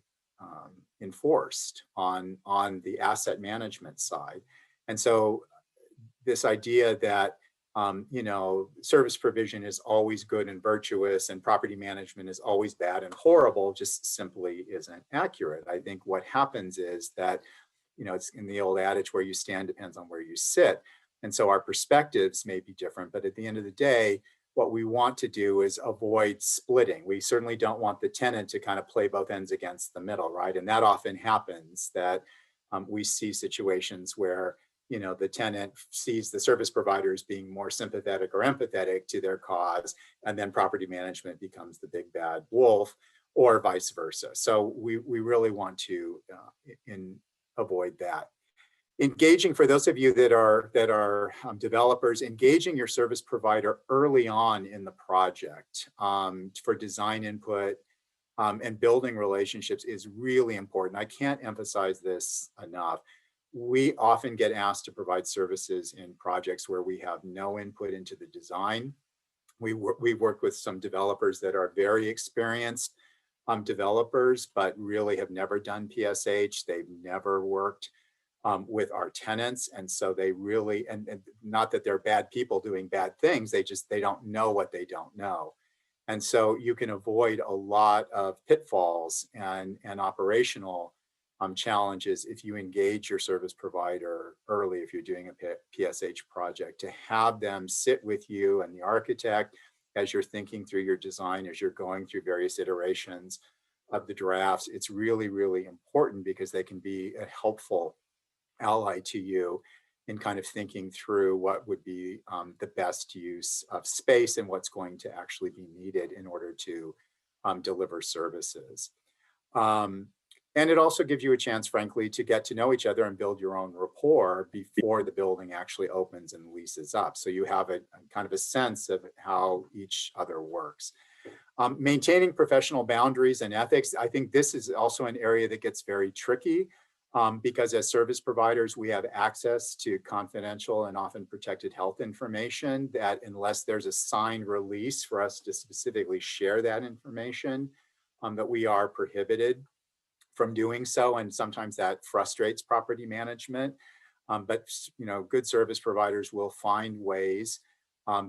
enforced on the asset management side. And so this idea that service provision is always good and virtuous and property management is always bad and horrible just simply isn't accurate. I think what happens is that, it's in the old adage, where you stand depends on where you sit. And so our perspectives may be different, but at the end of the day, what we want to do is avoid splitting. We certainly don't want the tenant to kind of play both ends against the middle, right? And that often happens, that we see situations where the tenant sees the service providers being more sympathetic or empathetic to their cause, and then property management becomes the big bad wolf, or vice versa. So we really want to avoid that. Engaging, for those of you that are developers, engaging your service provider early on in the project for design input and building relationships is really important. I can't emphasize this enough. We often get asked to provide services in projects where we have no input into the design. We've worked with some developers that are very experienced developers, but really have never done PSH. They've never worked with our tenants. And so they really, and not that they're bad people doing bad things, they don't know what they don't know. And so you can avoid a lot of pitfalls and operational challenges if you engage your service provider early, if you're doing a PSH project, to have them sit with you and the architect as you're thinking through your design, as you're going through various iterations of the drafts. It's really, really important because they can be a helpful ally to you in kind of thinking through what would be the best use of space and what's going to actually be needed in order to deliver services. And it also gives you a chance, frankly, to get to know each other and build your own rapport before the building actually opens and leases up. So you have a kind of a sense of how each other works. Maintaining professional boundaries and ethics. I think this is also an area that gets very tricky because as service providers, we have access to confidential and often protected health information that, unless there's a signed release for us to specifically share that information, that we are prohibited from doing so. And sometimes that frustrates property management. But good service providers will find ways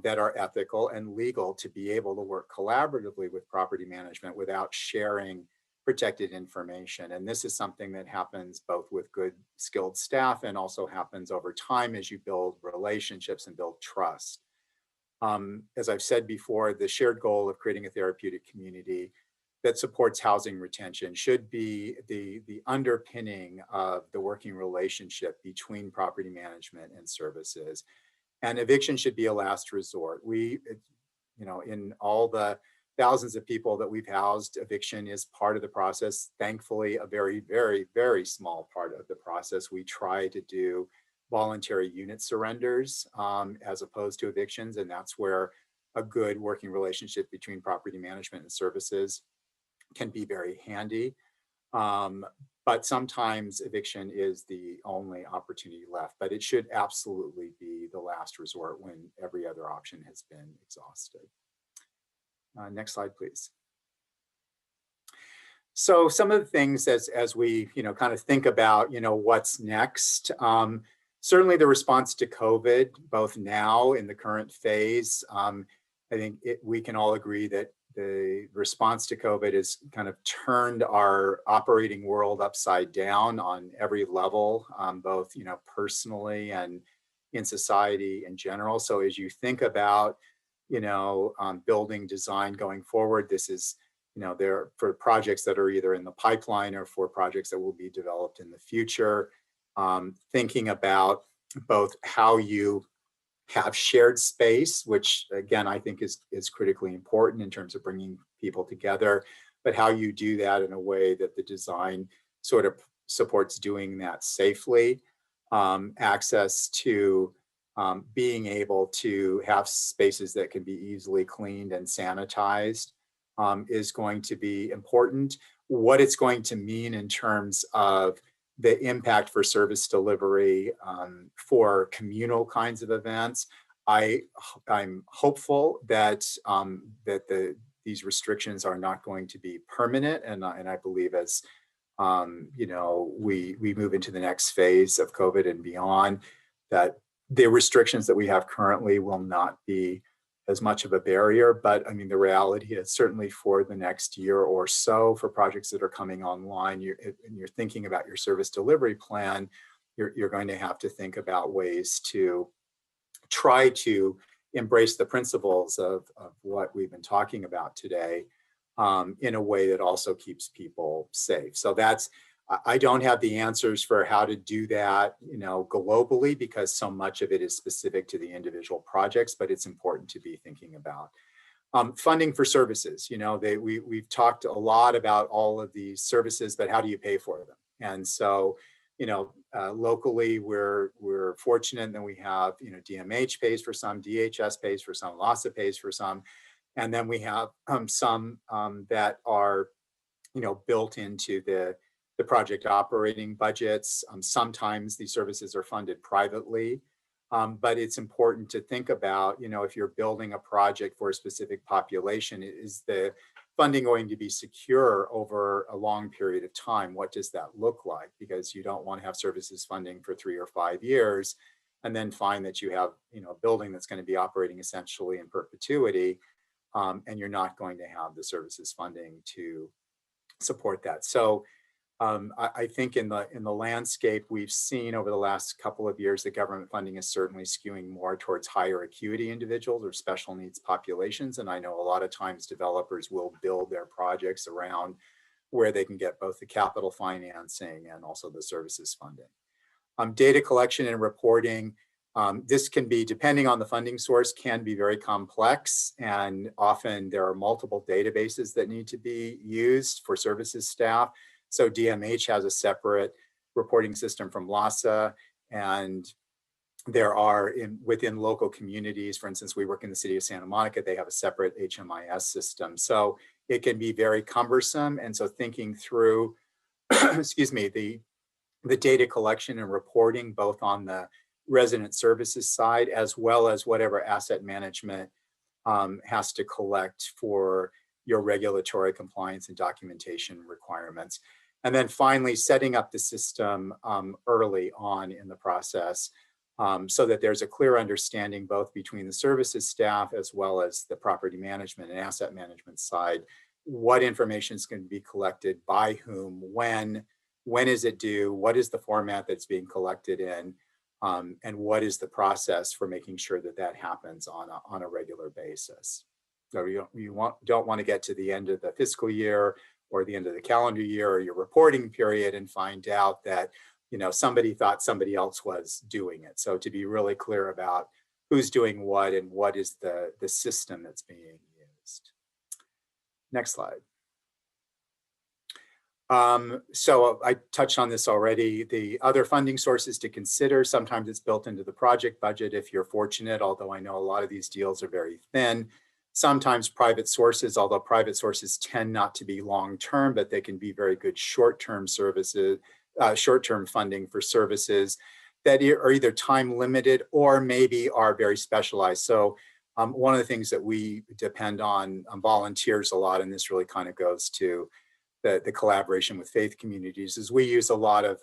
that are ethical and legal to be able to work collaboratively with property management without sharing protected information. And this is something that happens both with good skilled staff and also happens over time as you build relationships and build trust. As I've said before, the shared goal of creating a therapeutic community that supports housing retention should be the underpinning of the working relationship between property management and services. And eviction should be a last resort. In all the thousands of people that we've housed, eviction is part of the process. Thankfully, a very, very, very small part of the process. We try to do voluntary unit surrenders as opposed to evictions. And that's where a good working relationship between property management and services can be very handy. But sometimes eviction is the only opportunity left, but it should absolutely be the last resort when every other option has been exhausted. Next slide, please. So some of the things as we kind of think about what's next, certainly the response to COVID, both now in the current phase, I think we can all agree that the response to COVID has kind of turned our operating world upside down on every level, both personally and in society in general. So as you think about building design going forward, this is there for projects that are either in the pipeline or for projects that will be developed in the future. Thinking about both how you have shared space, which again, I think is critically important in terms of bringing people together, but how you do that in a way that the design sort of supports doing that safely. Access to being able to have spaces that can be easily cleaned and sanitized is going to be important. What it's going to mean in terms of the impact for service delivery for communal kinds of events, I'm hopeful that these restrictions are not going to be permanent, and I believe as we move into the next phase of COVID and beyond, that the restrictions that we have currently will not be as much of a barrier. But I mean, the reality is certainly for the next year or so, for projects that are coming online, you're thinking about your service delivery plan, you're going to have to think about ways to try to embrace the principles of what we've been talking about today in a way that also keeps people safe. So I don't have the answers for how to do that, globally, because so much of it is specific to the individual projects, but it's important to be thinking about. Funding for services, we've talked a lot about all of these services, but how do you pay for them? And so, locally, we're fortunate that we have, DMH pays for some, DHS pays for some, LAHSA pays for some, and then we have some that are, built into the project operating budgets. Sometimes these services are funded privately, but it's important to think about, if you're building a project for a specific population, is the funding going to be secure over a long period of time? What does that look like? Because you don't want to have services funding for 3 or 5 years and then find that you have, a building that's going to be operating essentially in perpetuity, and you're not going to have the services funding to support that. So I think in the landscape we've seen over the last couple of years, the government funding is certainly skewing more towards higher acuity individuals or special needs populations. And I know a lot of times developers will build their projects around where they can get both the capital financing and also the services funding. Data collection and reporting, this can be, depending on the funding source, can be very complex, and often there are multiple databases that need to be used for services staff. So DMH has a separate reporting system from LAHSA, and there are within local communities, for instance, we work in the city of Santa Monica, they have a separate HMIS system. So it can be very cumbersome. And so thinking through, excuse me, the data collection and reporting, both on the resident services side, as well as whatever asset management has to collect for your regulatory compliance and documentation requirements. And then finally, setting up the system early on in the process so that there's a clear understanding both between the services staff as well as the property management and asset management side, what information is going to be collected by whom, when is it due, what is the format that's being collected in, and what is the process for making sure that that happens on a regular basis. So you don't want to get to the end of the fiscal year or the end of the calendar year or your reporting period and find out that somebody thought somebody else was doing it. So to be really clear about who's doing what and what is the system that's being used. Next slide. So I touched on this already. The other funding sources to consider, sometimes it's built into the project budget if you're fortunate, although I know a lot of these deals are very thin. Sometimes private sources, although private sources tend not to be long-term, but they can be very good short-term services, short-term funding for services that are either time limited or maybe are very specialized. So one of the things that we depend on volunteers a lot, and this really kind of goes to the collaboration with faith communities, is we use a lot of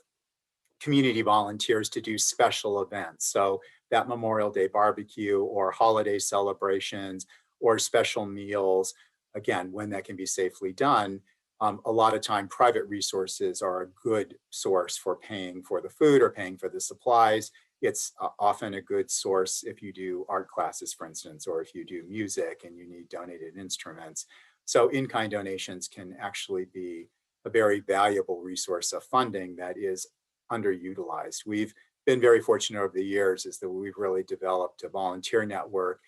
community volunteers to do special events. So that Memorial Day barbecue or holiday celebrations, or special meals, again, when that can be safely done. A lot of time, private resources are a good source for paying for the food or paying for the supplies. It's often a good source if you do art classes, for instance, or if you do music and you need donated instruments. So in-kind donations can actually be a very valuable resource of funding that is underutilized. We've been very fortunate over the years is that we've really developed a volunteer network,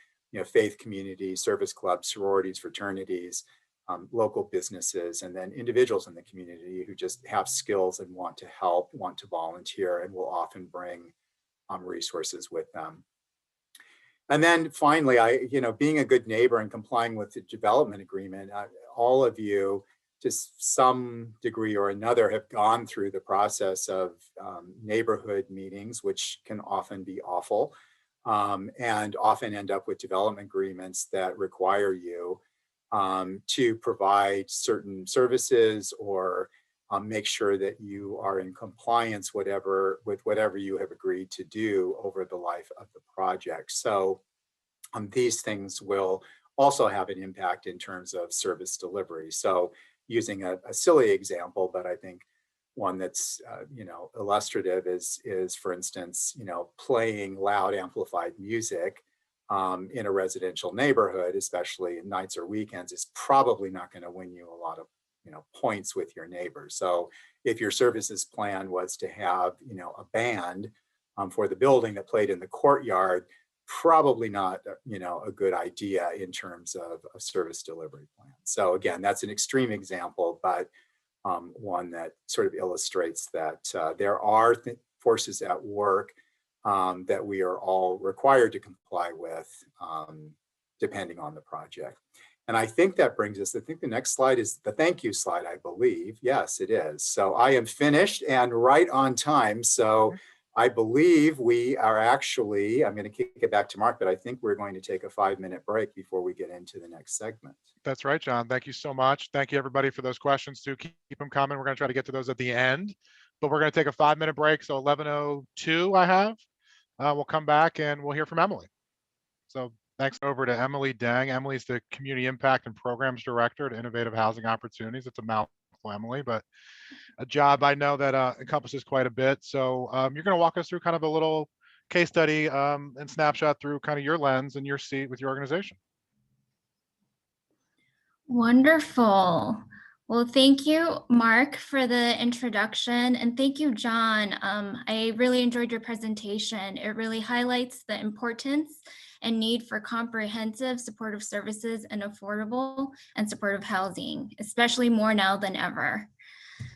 faith communities, service clubs, sororities, fraternities, local businesses, and then individuals in the community who just have skills and want to help, want to volunteer, and will often bring resources with them. And then finally, being a good neighbor and complying with the development agreement, all of you, to some degree or another, have gone through the process of neighborhood meetings, which can often be awful, and often end up with development agreements that require you to provide certain services or make sure that you are in compliance with whatever you have agreed to do over the life of the project. So these things will also have an impact in terms of service delivery. So using a silly example, but I think one that's illustrative is for instance, playing loud amplified music in a residential neighborhood, especially nights or weekends, is probably not going to win you a lot of points with your neighbors. So if your services plan was to have a band for the building that played in the courtyard, probably not a good idea in terms of a service delivery plan. So again, that's an extreme example, but one that sort of illustrates that there are forces at work that we are all required to comply with depending on the project. And I think that brings us, I think the next slide is the thank you slide, I believe. Yes, it is. So I am finished and right on time. So I believe we are actually, I'm going to kick it back to Mark, but I think we're going to take a 5-minute break before we get into the next segment. That's right, John. Thank you so much. Thank you, everybody, for those questions too. Keep them coming. We're going to try to get to those at the end, but we're going to take a 5-minute break. So 11:02 I have. We'll come back and we'll hear from Emily. So thanks over to Emily Deng. Emily's the Community Impact and Programs Director at Innovative Housing Opportunities. It's a mouthful, Emily, but a job I know that encompasses quite a bit. So you're going to walk us through kind of a little case study and snapshot through kind of your lens and your seat with your organization. Wonderful. Well, thank you, Mark, for the introduction, and thank you, John. I really enjoyed your presentation. It really highlights the importance and need for comprehensive supportive services and affordable and supportive housing, especially more now than ever.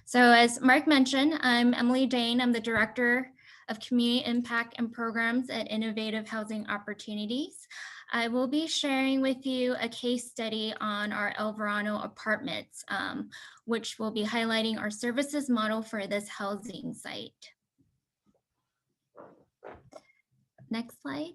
So as Mark mentioned, I'm Emily Deng. I'm the Director of Community Impact and Programs at Innovative Housing Opportunities. I will be sharing with you a case study on our El Verano apartments, which will be highlighting our services model for this housing site. Next slide.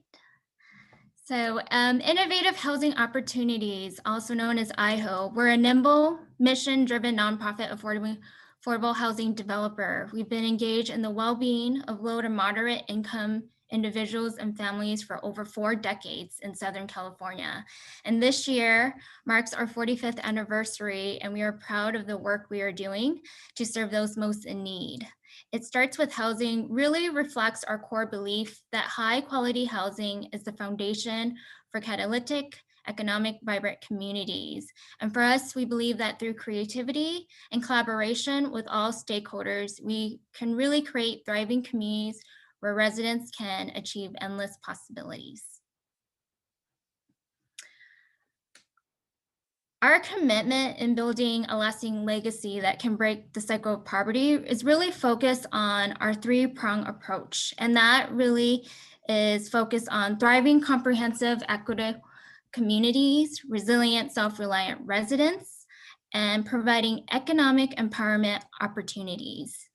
So Innovative Housing Opportunities, also known as IHO, we're a nimble, mission-driven nonprofit affordable housing developer. We've been engaged in the well-being of low to moderate income individuals and families for over 4 decades in Southern California. And this year marks our 45th anniversary, and we are proud of the work we are doing to serve those most in need. It Starts with Housing really reflects our core belief that high quality housing is the foundation for catalytic, economic, vibrant communities. And for us, we believe that through creativity and collaboration with all stakeholders, we can really create thriving communities where residents can achieve endless possibilities. Our commitment in building a lasting legacy that can break the cycle of poverty is really focused on our 3-pronged approach. And that really is focused on thriving, comprehensive, equitable communities, resilient, self-reliant residents, and providing economic empowerment opportunities.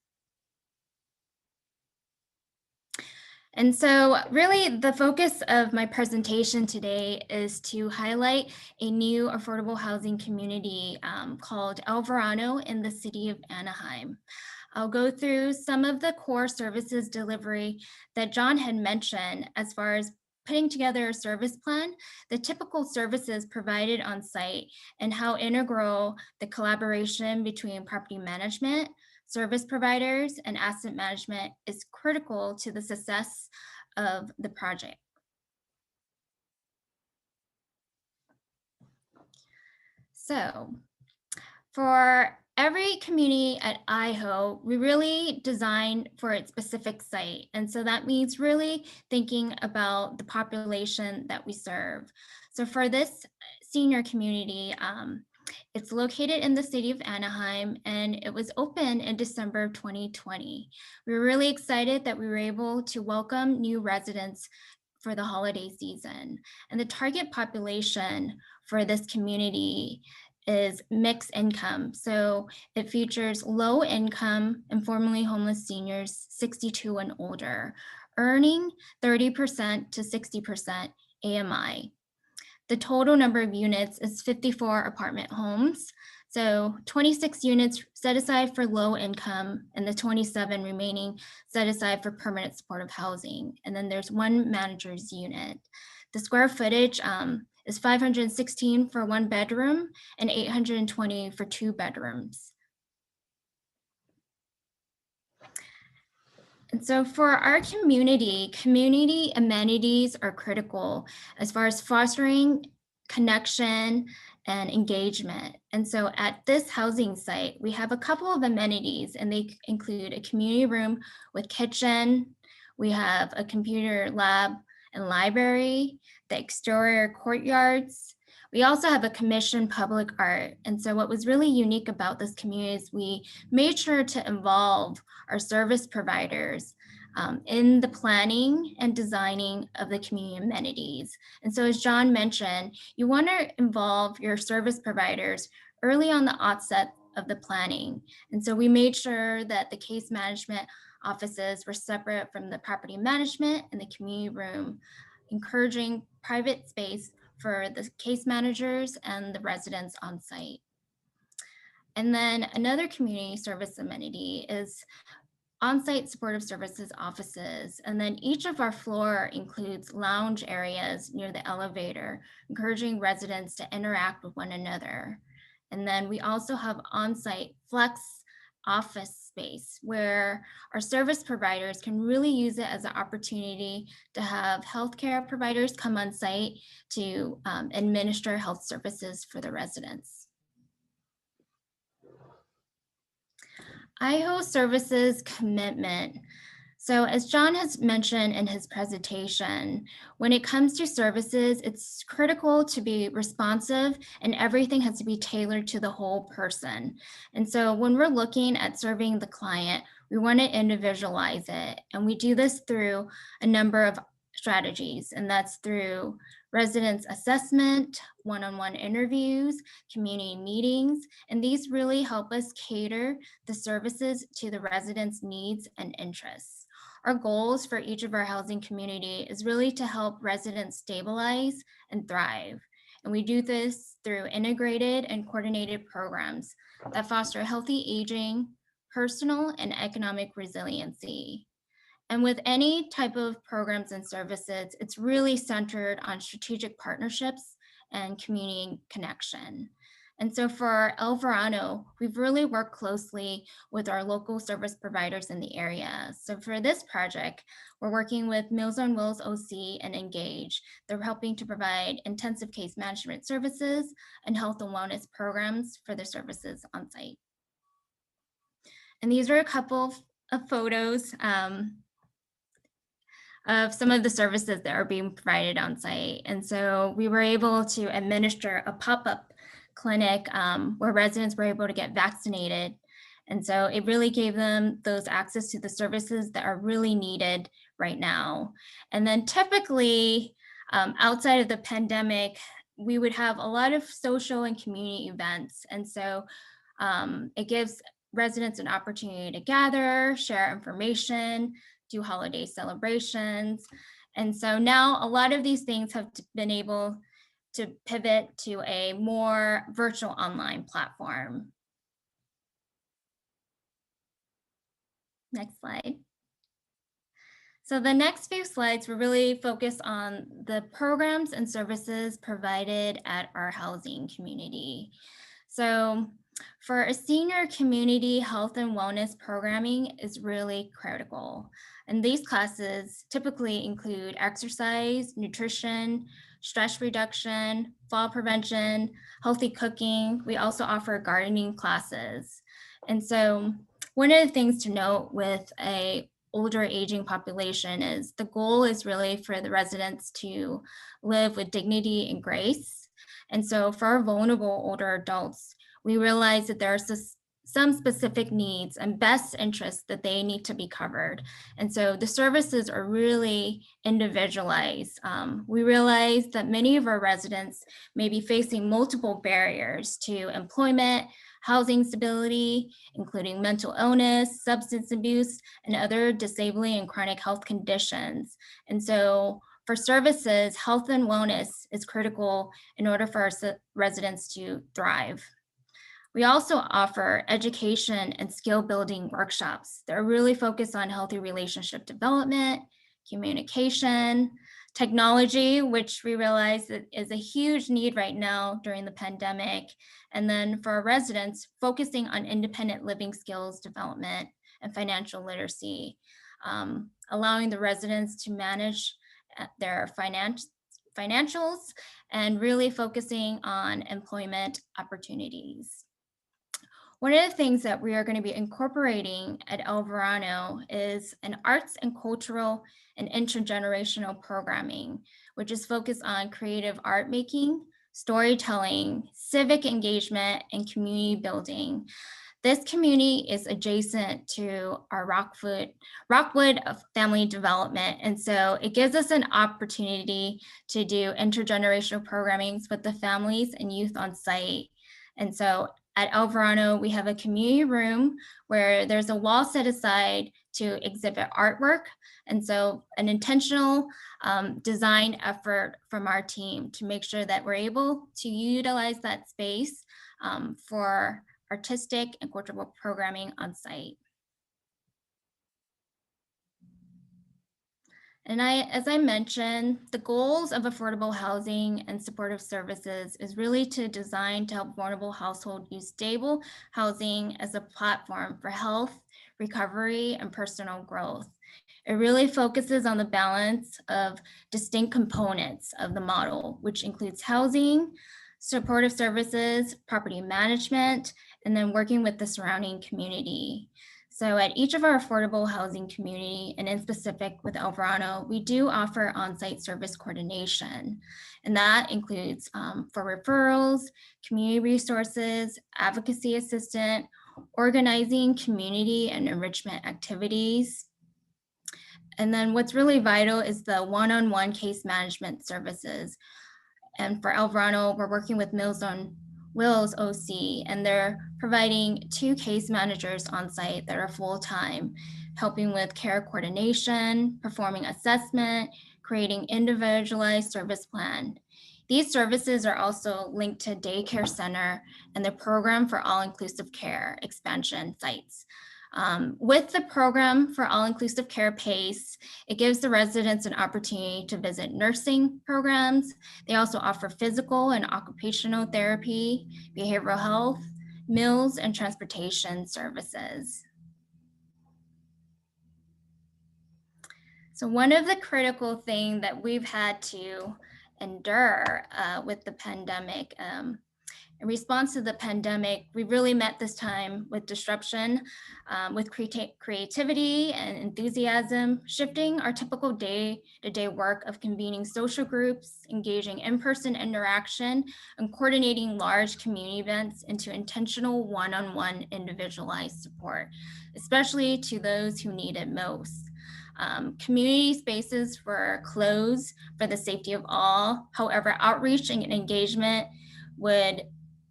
And so really the focus of my presentation today is to highlight a new affordable housing community called El Verano in the city of Anaheim. I'll go through some of the core services delivery that John had mentioned as far as putting together a service plan, the typical services provided on site, and how integral the collaboration between property management, service providers, and asset management is critical to the success of the project. So for every community at IHO, we really design for its specific site. And so that means really thinking about the population that we serve. So for this senior community, it's located in the city of Anaheim, and it was open in December of 2020. We were really excited that we were able to welcome new residents for the holiday season. And the target population for this community is mixed income. So it features low income and formerly homeless seniors 62 and older, earning 30% to 60% AMI. The total number of units is 54 apartment homes. So 26 units set aside for low income, and the 27 remaining set aside for permanent supportive housing. And then there's one manager's unit. The square footage is 516 for 1 bedroom and 820 for 2 bedrooms. And so for our community amenities are critical as far as fostering connection and engagement. And so at this housing site, we have a couple of amenities, and they include a community room with kitchen. We have a computer lab and library, the exterior courtyards. We also have a commissioned public art. And so what was really unique about this community is we made sure to involve our service providers in the planning and designing of the community amenities. And so as John mentioned, you want to involve your service providers early on the outset of the planning. And so we made sure that the case management offices were separate from the property management and the community room, encouraging private space for the case managers and the residents on site. And then another community service amenity is on-site supportive services offices. And then each of our floor includes lounge areas near the elevator, encouraging residents to interact with one another. And then we also have on-site flex office space where our service providers can really use it as an opportunity to have healthcare providers come on site to administer health services for the residents. IHO services commitment. So as John has mentioned in his presentation, when it comes to services, it's critical to be responsive, and everything has to be tailored to the whole person. And so when we're looking at serving the client, we want to individualize it. And we do this through a number of strategies, and that's through residence assessment, one-on-one interviews, community meetings, and these really help us cater the services to the residents' needs and interests. Our goals for each of our housing community is really to help residents stabilize and thrive. And we do this through integrated and coordinated programs that foster healthy aging, personal and economic resiliency. And with any type of programs and services, it's really centered on strategic partnerships and community connection. And so for El Verano, we've really worked closely with our local service providers in the area. So for this project, we're working with Meals on Wheels OC and Engage. They're helping to provide intensive case management services and health and wellness programs for the services on site. And these are a couple of photos of some of the services that are being provided on site. And so we were able to administer a pop-up clinic where residents were able to get vaccinated. And so it really gave them those access to the services that are really needed right now. And then typically outside of the pandemic, we would have a lot of social and community events. And so it gives residents an opportunity to gather, share information, do holiday celebrations. And so now a lot of these things have been able to pivot to a more virtual online platform. Next slide. So the next few slides will really focus on the programs and services provided at our housing community. So for a senior community, health and wellness programming is really critical. And these classes typically include exercise, nutrition, stress reduction, fall prevention, healthy cooking. We also offer gardening classes. And so one of the things to note with a older aging population is the goal is really for the residents to live with dignity and grace. And so for our vulnerable older adults, we realize that there are some specific needs and best interests that they need to be covered. And so the services are really individualized. We realize that many of our residents may be facing multiple barriers to employment, housing stability, including mental illness, substance abuse, and other disabling and chronic health conditions. And so for services, health and wellness is critical in order for our residents to thrive. We also offer education and skill building workshops that are really focused on healthy relationship development, communication, technology, which we realize that is a huge need right now during the pandemic. And then for our residents, focusing on independent living skills development and financial literacy, allowing the residents to manage their financials and really focusing on employment opportunities. One of the things that we are going to be incorporating at El Verano is an arts and cultural and intergenerational programming, which is focused on creative art making, storytelling, civic engagement, and community building. This community is adjacent to our Rockwood family development. And so it gives us an opportunity to do intergenerational programming with the families and youth on site. And so at El Verano, we have a community room where there's a wall set aside to exhibit artwork. And so an intentional design effort from our team to make sure that we're able to utilize that space for artistic and cultural programming on site. And as I mentioned, the goals of affordable housing and supportive services is really to design to help vulnerable households use stable housing as a platform for health, recovery, and personal growth. It really focuses on the balance of distinct components of the model, which includes housing, supportive services, property management, and then working with the surrounding community. So at each of our affordable housing community, and in specific with El Verano, we do offer on-site service coordination. And that includes for referrals, community resources, advocacy assistant, organizing community and enrichment activities. And then what's really vital is the one-on-one case management services. And for El Verano, we're working with Meals on Wheels OC, and they're providing 2 case managers on site that are full-time, helping with care coordination, performing assessment, creating individualized service plan. These services are also linked to daycare center and the program for all-inclusive care expansion sites. With the program for all-inclusive care PACE, it gives the residents an opportunity to visit nursing programs. They also offer physical and occupational therapy, behavioral health, meals, and transportation services. So one of the critical things that we've had to endure with the pandemic, in response to the pandemic, we really met this time with disruption, with creativity and enthusiasm, shifting our typical day-to-day work of convening social groups, engaging in-person interaction, and coordinating large community events into intentional one-on-one individualized support, especially to those who need it most. Community spaces were closed for the safety of all. However, outreach and engagement would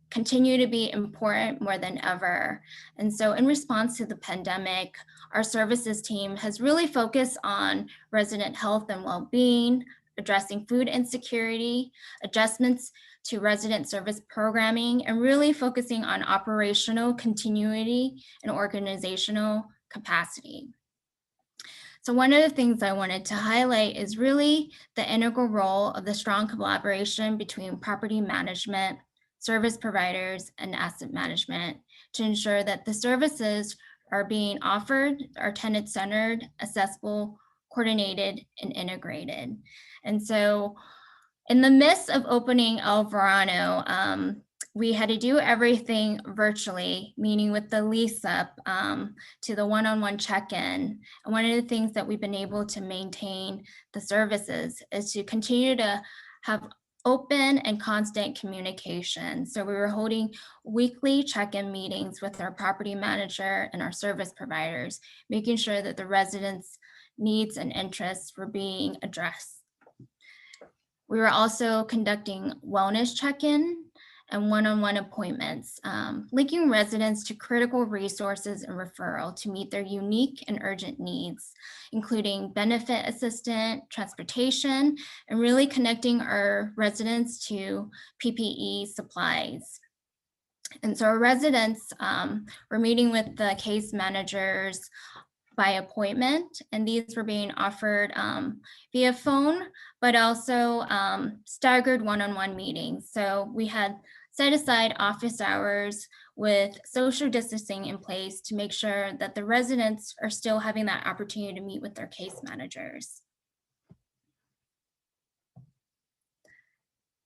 continue to be important more than ever. And so in response to the pandemic, our services team has really focused on resident health and well-being, addressing food insecurity, adjustments to resident service programming, and really focusing on operational continuity and organizational capacity. So one of the things I wanted to highlight is really the integral role of the strong collaboration between property management, service providers, and asset management to ensure that the services are being offered are tenant-centered, accessible, coordinated, and integrated. And so in the midst of opening El Verano, we had to do everything virtually, meaning with the lease up to the one-on-one check-in. And one of the things that we've been able to maintain the services is to continue to have open and constant communication. So we were holding weekly check-in meetings with our property manager and our service providers, making sure that the residents' needs and interests were being addressed. We were also conducting wellness check-in and one-on-one appointments, linking residents to critical resources and referral to meet their unique and urgent needs, including benefit assistance, transportation, and really connecting our residents to PPE supplies. And so our residents were meeting with the case managers by appointment, and these were being offered via phone, but also staggered one-on-one meetings. So we had set aside office hours with social distancing in place to make sure that the residents are still having that opportunity to meet with their case managers.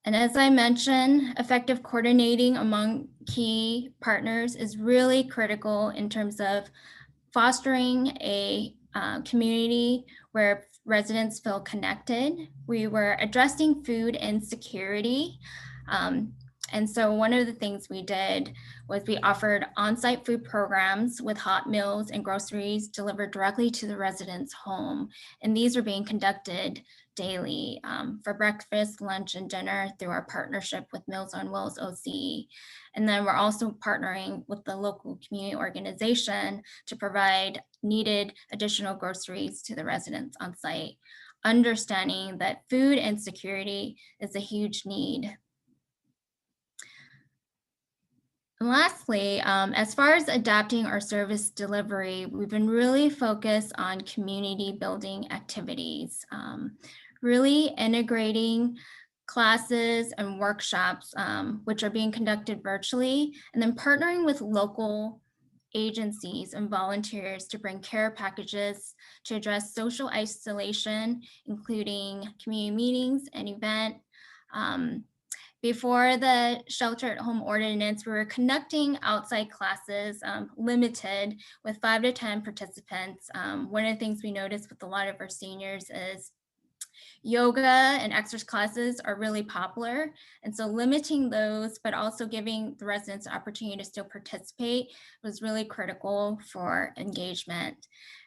And as I mentioned, effective coordinating among key partners is really critical in terms of fostering a community where residents feel connected. We were addressing food insecurity. And so one of the things we did was we offered on-site food programs with hot meals and groceries delivered directly to the resident's home. And these are being conducted daily for breakfast, lunch, and dinner through our partnership with Meals on Wheels OC. And then we're also partnering with the local community organization to provide needed additional groceries to the residents on site, understanding that food insecurity is a huge need. And lastly, as far as adapting our service delivery, we've been really focused on community building activities, really integrating classes and workshops, which are being conducted virtually, and then partnering with local agencies and volunteers to bring care packages to address social isolation, including community meetings and event. Before the shelter at home ordinance, we were conducting outside classes, limited with 5 to 10 participants. One of the things we noticed with a lot of our seniors is yoga and exercise classes are really popular. And so limiting those, but also giving the residents the opportunity to still participate was really critical for engagement.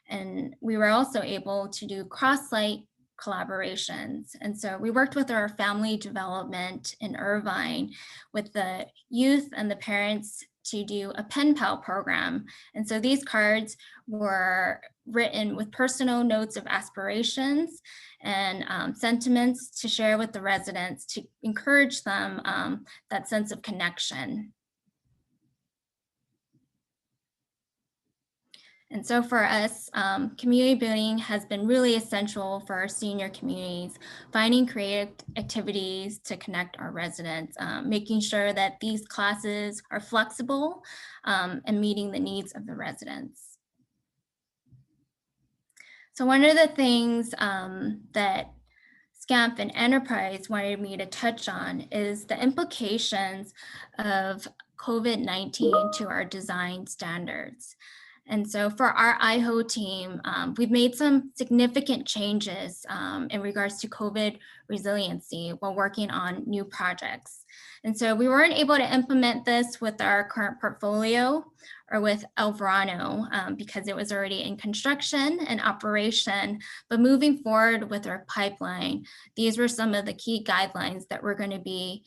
And we were also able to do cross-site collaborations. And so we worked with our family development in Irvine with the youth and the parents to do a pen pal program. And so these cards were written with personal notes of aspirations and sentiments to share with the residents to encourage them that sense of connection. And so for us, community building has been really essential for our senior communities, finding creative activities to connect our residents, making sure that these classes are flexible and meeting the needs of the residents. So one of the things that SCAMP and Enterprise wanted me to touch on is the implications of COVID-19 to our design standards. And so for our IHO team, we've made some significant changes in regards to COVID resiliency while working on new projects. And so we weren't able to implement this with our current portfolio or with El Verano because it was already in construction and operation. But moving forward with our pipeline, these were some of the key guidelines that we're going to be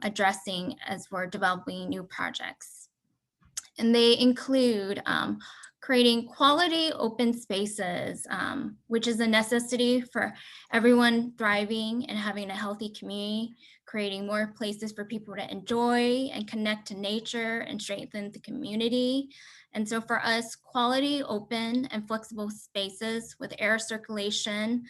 addressing as we're developing new projects. And they include creating quality open spaces, which is a necessity for everyone thriving and having a healthy community, creating more places for people to enjoy and connect to nature and strengthen the community, And so for us, quality, open, and flexible spaces with air circulation,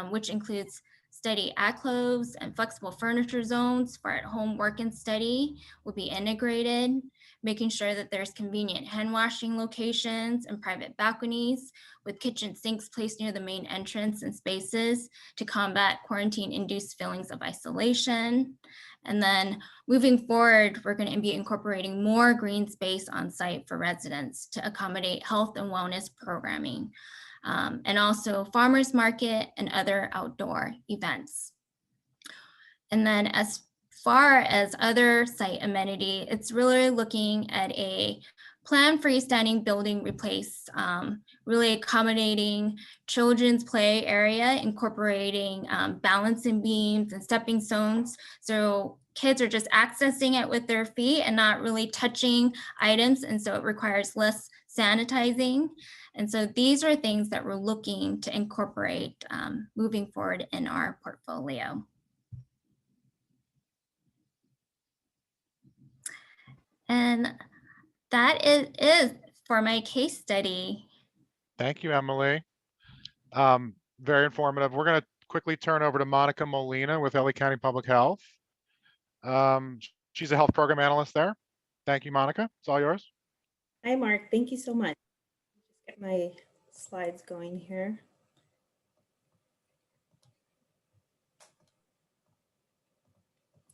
which includes study alcoves and flexible furniture zones for at-home work and study will be integrated, making sure that there's convenient hand washing locations and private balconies with kitchen sinks placed near the main entrance and spaces to combat quarantine-induced feelings of isolation. And then moving forward, we're going to be incorporating more green space on site for residents to accommodate health and wellness programming, and also farmers market and other outdoor events. And then as far as other site amenity, it's really looking at a planned freestanding building replace, really accommodating children's play area, incorporating balancing beams and stepping stones. So kids are just accessing it with their feet and not really touching items. And so it requires less sanitizing. And so these are things that we're looking to incorporate moving forward in our portfolio. And that is for my case study. Thank you, Emily. Very informative. We're going to quickly turn over to Monica Molina with LA County Public Health. She's a health program analyst there. Thank you, Monica. It's all yours. Hi, Mark. Thank you so much. Just get my slides going here.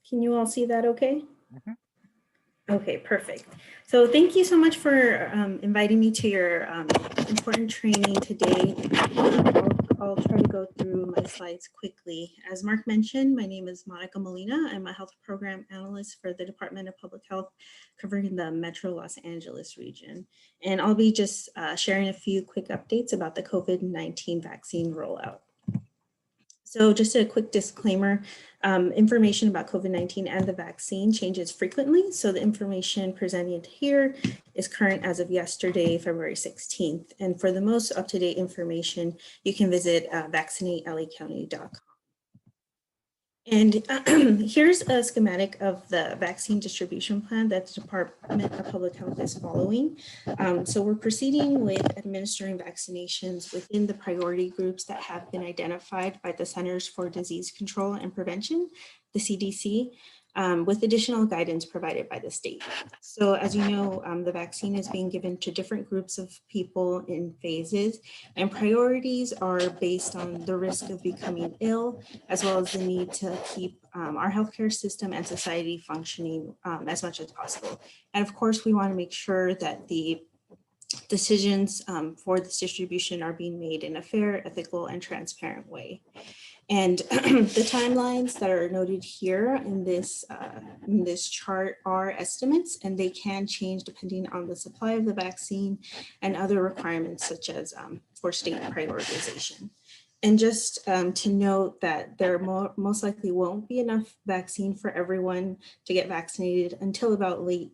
Can you all see that okay? Mhm. Okay, perfect. So thank you so much for inviting me to your important training today. I'll try to go through my slides quickly. As Mark mentioned, my name is Monica Molina. I'm a health program analyst for the Department of Public Health covering the Metro Los Angeles region. And I'll be just sharing a few quick updates about the COVID-19 vaccine rollout. So just a quick disclaimer, information about COVID-19 and the vaccine changes frequently. So the information presented here is current as of yesterday, February 16th. And for the most up-to-date information, you can visit vaccinatelacounty.com. And here's a schematic of the vaccine distribution plan that the Department of Public Health is following. So we're proceeding with administering vaccinations within the priority groups that have been identified by the Centers for Disease Control and Prevention, the CDC, with additional guidance provided by the state. So as you know, the vaccine is being given to different groups of people in phases, and priorities are based on the risk of becoming ill, as well as the need to keep our healthcare system and society functioning as much as possible. And of course, we want to make sure that the decisions for this distribution are being made in a fair, ethical, and transparent way. And the timelines that are noted here in this chart are estimates, and they can change depending on the supply of the vaccine and other requirements such as for state prioritization. And just to note that there most likely won't be enough vaccine for everyone to get vaccinated until about late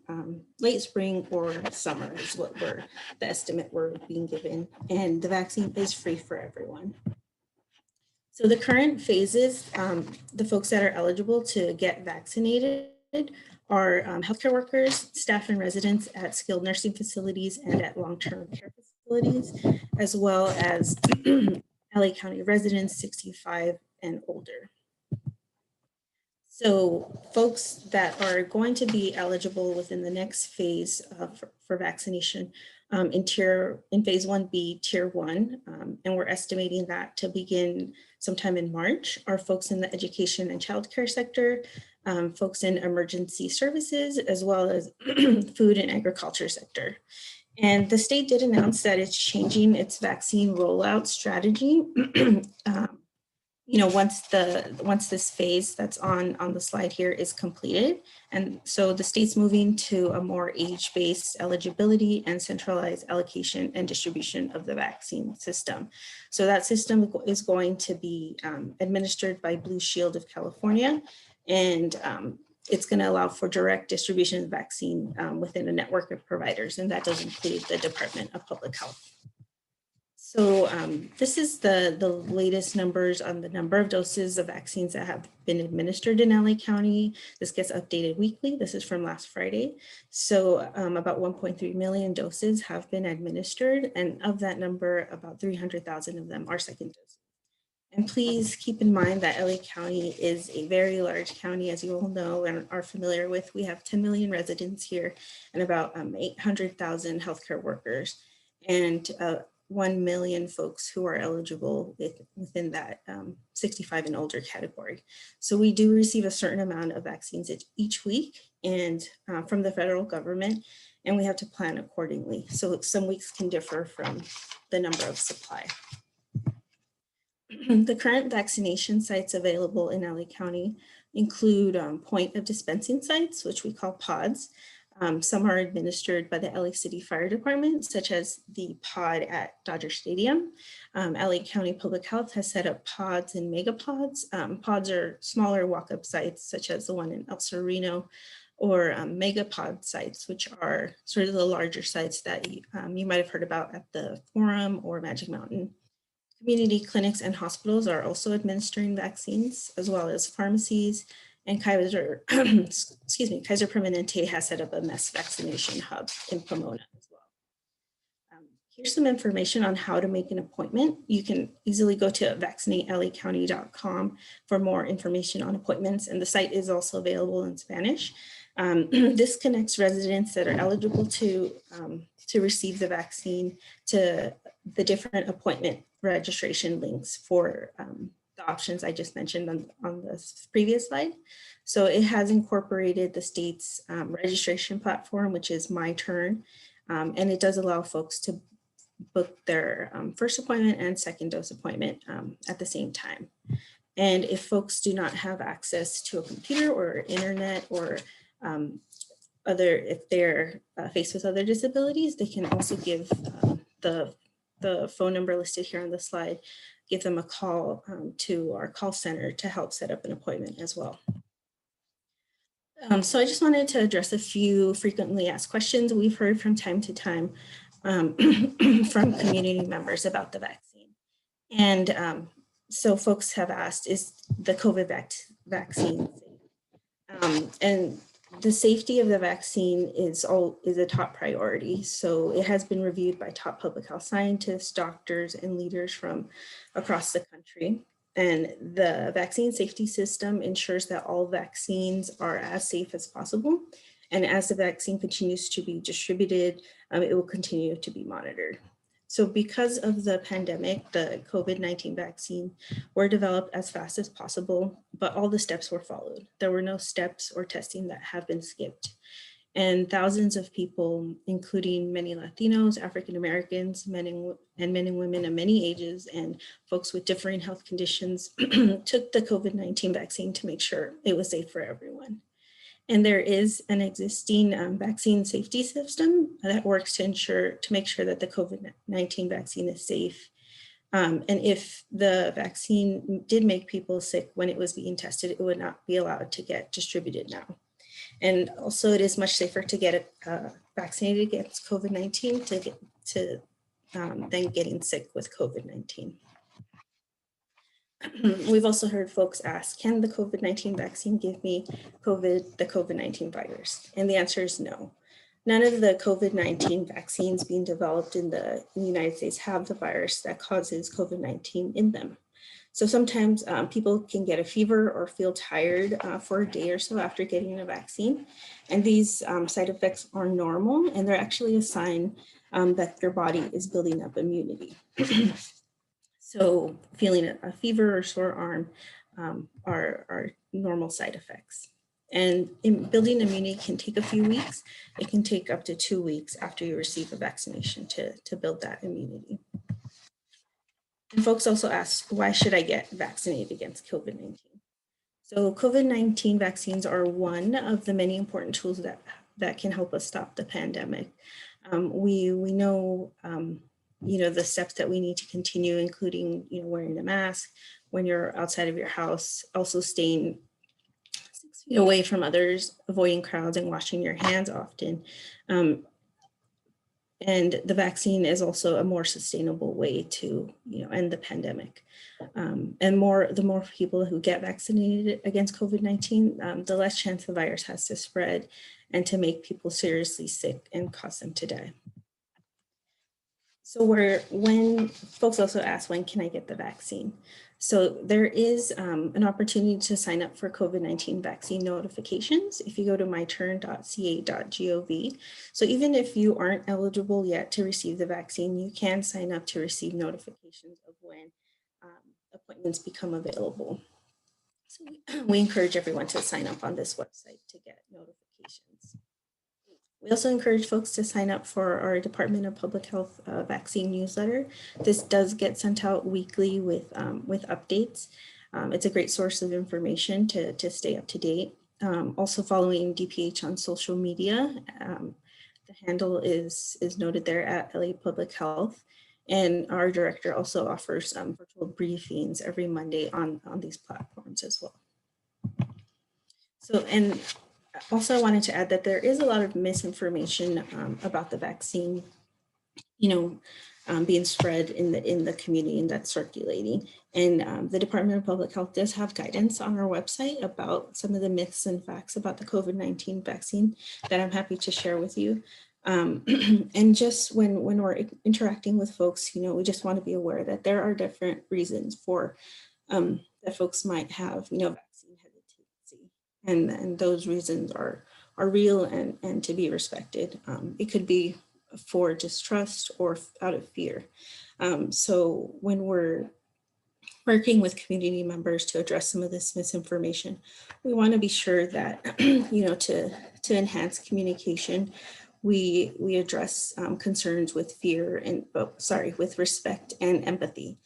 spring or summer is what the estimate we're being given. And the vaccine is free for everyone. So the current phases, the folks that are eligible to get vaccinated are healthcare workers, staff and residents at skilled nursing facilities and at long-term care facilities, as well as LA County residents 65 and older. So folks that are going to be eligible within the next phase for vaccination in phase 1B, tier 1, and we're estimating that to begin sometime in March, are folks in the education and childcare sector, folks in emergency services, as well as food and agriculture sector. And the state did announce that it's changing its vaccine rollout strategy. Once this phase that's on the slide here is completed. And so the state's moving to a more age-based eligibility and centralized allocation and distribution of the vaccine system. So that system is going to be administered by Blue Shield of California, and it's going to allow for direct distribution of vaccine within a network of providers, and that does include the Department of Public Health. So this is the latest numbers on the number of doses of vaccines that have been administered in LA County. This gets updated weekly. This is from last Friday. So about 1.3 million doses have been administered. And of that number, about 300,000 of them are second doses. And please keep in mind that LA County is a very large county, as you all know and are familiar with. We have 10 million residents here and about 800,000 healthcare workers. And 1 million folks who are eligible within that 65 and older category. So we do receive a certain amount of vaccines each week and from the federal government, and we have to plan accordingly. So some weeks can differ from the number of supply. The current vaccination sites available in LA County include point of dispensing sites, which we call pods. Some are administered by the LA City Fire Department, such as the pod at Dodger Stadium. LA County Public Health has set up pods and megapods. Pods are smaller walk-up sites, such as the one in El Sereno, or megapod sites, which are sort of the larger sites that you might have heard about at the Forum or Magic Mountain. Community clinics and hospitals are also administering vaccines, as well as pharmacies, and Kaiser Permanente has set up a mass vaccination hub in Pomona as well. Here's some information on how to make an appointment. You can easily go to vaccinatelacounty.com for more information on appointments, and the site is also available in Spanish. This connects residents that are eligible to receive the vaccine to the different appointment registration links for the options I just mentioned on the previous slide. So it has incorporated the state's registration platform, which is My Turn, and it does allow folks to book their first appointment and second dose appointment at the same time. And if folks do not have access to a computer or internet or if they're faced with other disabilities, they can also give the phone number listed here on the slide, give them a call to our call center to help set up an appointment as well. So I just wanted to address a few frequently asked questions we've heard from time to time from community members about the vaccine. And so folks have asked, is the COVID vaccine safe? And the safety of the vaccine is a top priority. So it has been reviewed by top public health scientists, doctors, and leaders from across the country. And the vaccine safety system ensures that all vaccines are as safe as possible. And as the vaccine continues to be distributed, it will continue to be monitored. So because of the pandemic, the COVID-19 vaccine were developed as fast as possible, but all the steps were followed. There were no steps or testing that have been skipped. And thousands of people, including many Latinos, African Americans, men and women of many ages, and folks with differing health conditions took the COVID-19 vaccine to make sure it was safe for everyone. And there is an existing vaccine safety system that works to make sure that the COVID-19 vaccine is safe. And if the vaccine did make people sick when it was being tested, it would not be allowed to get distributed now. And also it is much safer to get vaccinated against COVID-19 than getting sick with COVID-19. We've also heard folks ask, can the COVID-19 vaccine give me the COVID-19 virus? And the answer is no. None of the COVID-19 vaccines being developed in the United States have the virus that causes COVID-19 in them. So sometimes people can get a fever or feel tired for a day or so after getting a vaccine. And these side effects are normal, and they're actually a sign that your body is building up immunity. So feeling a fever or sore arm are normal side effects. And building immunity can take a few weeks. It can take up to 2 weeks after you receive a vaccination to build that immunity. And folks also ask, why should I get vaccinated against COVID-19? So COVID-19 vaccines are one of the many important tools that can help us stop the pandemic. We know the steps that we need to continue, including, wearing a mask when you're outside of your house, also staying 6 feet away from others, avoiding crowds, and washing your hands often. And the vaccine is also a more sustainable way to, end the pandemic. And the more people who get vaccinated against COVID-19, the less chance the virus has to spread and to make people seriously sick and cause them to die. So when folks also ask, when can I get the vaccine? So there is an opportunity to sign up for COVID-19 vaccine notifications if you go to myturn.ca.gov. So even if you aren't eligible yet to receive the vaccine, you can sign up to receive notifications of when appointments become available. So we encourage everyone to sign up on this website to get notifications. We also encourage folks to sign up for our Department of Public Health vaccine newsletter. This does get sent out weekly with updates. It's a great source of information to stay up to date. Also following DPH on social media. The handle is noted there at LA Public Health. And our director also offers virtual briefings every Monday on these platforms as well. So, and also I wanted to add that there is a lot of misinformation about the vaccine, being spread in the community, and that's circulating. And the Department of Public Health does have guidance on our website about some of the myths and facts about the COVID-19 vaccine that I'm happy to share with you. And just when we're interacting with folks, we just want to be aware that there are different reasons for that folks might have, vaccine hesitancy, and those reasons are real and to be respected. It could be for distrust or out of fear. So when we're working with community members to address some of this misinformation, we want to be sure that, to enhance communication, we address concerns with fear and, with respect and empathy.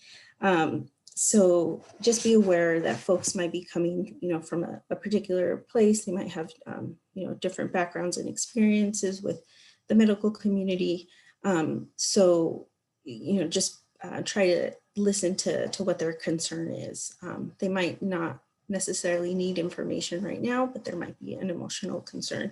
So just be aware that folks might be coming, from a particular place. They might have, different backgrounds and experiences with the medical community. So, just try to listen to what their concern is. They might not necessarily need information right now, but there might be an emotional concern.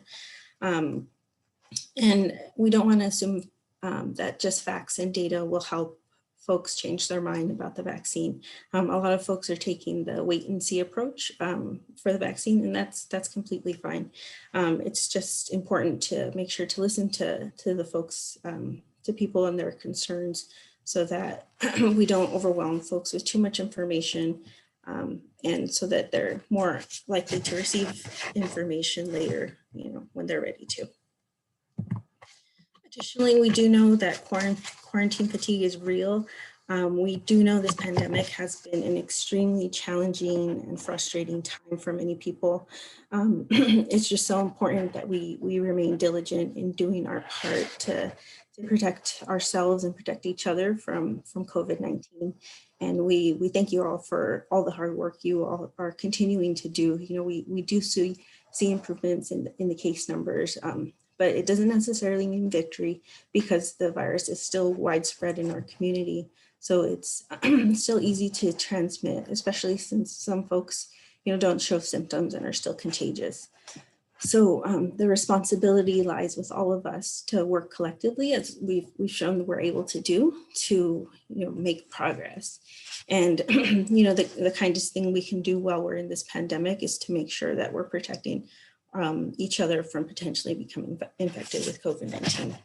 And we don't want to assume that just facts and data will help folks change their mind about the vaccine. A lot of folks are taking the wait and see approach for the vaccine, and that's completely fine. It's just important to make sure to listen to the folks, to people and their concerns, so that we don't overwhelm folks with too much information, and so that they're more likely to receive information later, when they're ready to. Additionally, we do know that quarantine fatigue is real. We do know this pandemic has been an extremely challenging and frustrating time for many people. It's just so important that we remain diligent in doing our part to protect ourselves and protect each other from COVID-19. And we thank you all for all the hard work you all are continuing to do. We do see improvements in the case numbers. But it doesn't necessarily mean victory, because the virus is still widespread in our community. So it's still easy to transmit, especially since some folks, don't show symptoms and are still contagious. So the responsibility lies with all of us to work collectively, as we've shown we're able to do, to make progress. And the kindest thing we can do while we're in this pandemic is to make sure that we're protecting each other from potentially becoming infected with COVID-19.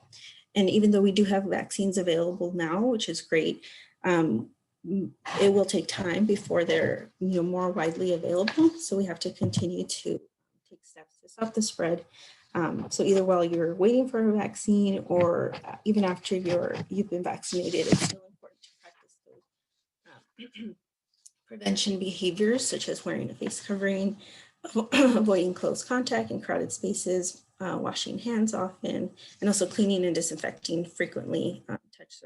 And even though we do have vaccines available now, which is great, it will take time before they're more widely available. So we have to continue to take steps to stop the spread. So either while you're waiting for a vaccine, or even after you've been vaccinated, it's still important to practice those prevention behaviors, such as wearing a face covering, avoiding close contact in crowded spaces, washing hands often, and also cleaning and disinfecting frequently touch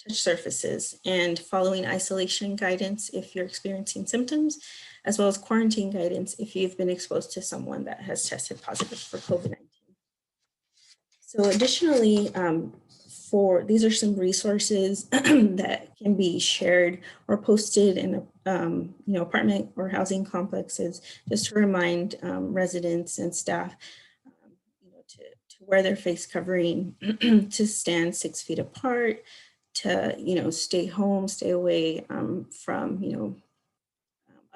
surfaces, and following isolation guidance if you're experiencing symptoms, as well as quarantine guidance if you've been exposed to someone that has tested positive for COVID-19. So additionally, these are some resources that can be shared or posted in apartment or housing complexes, just to remind residents and staff to wear their face covering, to stand 6 feet apart, to, stay home, stay away from,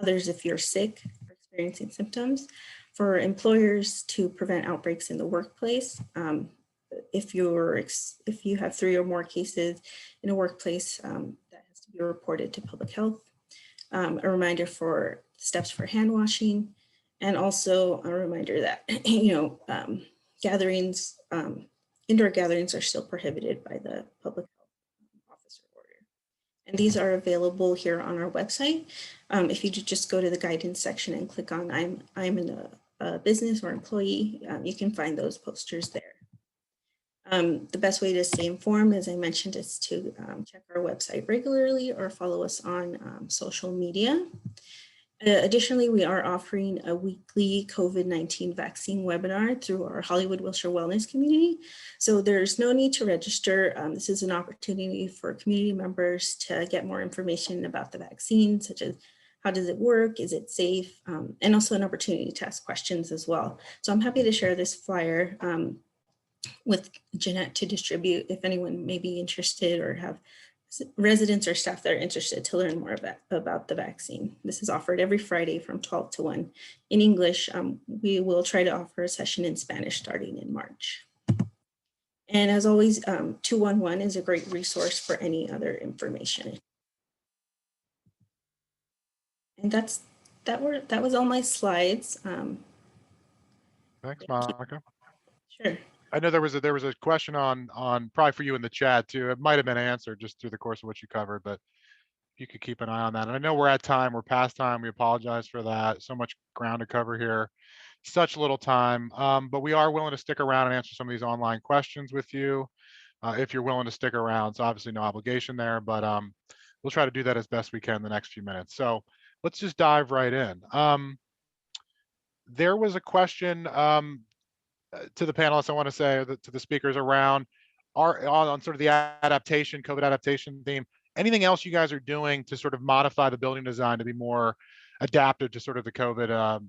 others if you're sick or experiencing symptoms, for employers to prevent outbreaks in the workplace. If you have 3 or more cases in a workplace, that has to be reported to public health. A reminder for steps for hand washing, and also a reminder that gatherings, indoor gatherings are still prohibited by the public health officer order. And these are available here on our website. If you just go to the guidance section and click on I'm in a business or employee, you can find those posters there. The best way to stay informed, as I mentioned, is to check our website regularly or follow us on social media. Additionally, we are offering a weekly COVID-19 vaccine webinar through our Hollywood Wilshire Wellness community. So there's no need to register. This is an opportunity for community members to get more information about the vaccine, such as how does it work, is it safe, and also an opportunity to ask questions as well. So I'm happy to share this flyer with Jeanette to distribute if anyone may be interested or have residents or staff that are interested to learn more about the vaccine. This is offered every Friday from 12 to 1 in English. We will try to offer a session in Spanish starting in March. And as always, 211 is a great resource for any other information. And that was all my slides. Thanks, Monica. Sure. I know there was a question on probably for you in the chat too. It might have been answered just through the course of what you covered, but if you could keep an eye on that. And I know we're at time, we're past time. We apologize for that. So much ground to cover here, such little time. But we are willing to stick around and answer some of these online questions with you if you're willing to stick around. So obviously no obligation there, but we'll try to do that as best we can the next few minutes. So let's just dive right in. There was a question to the panelists, I want to say to the speakers around on sort of the adaptation, COVID adaptation theme. Anything else you guys are doing to sort of modify the building design to be more adaptive to sort of the COVID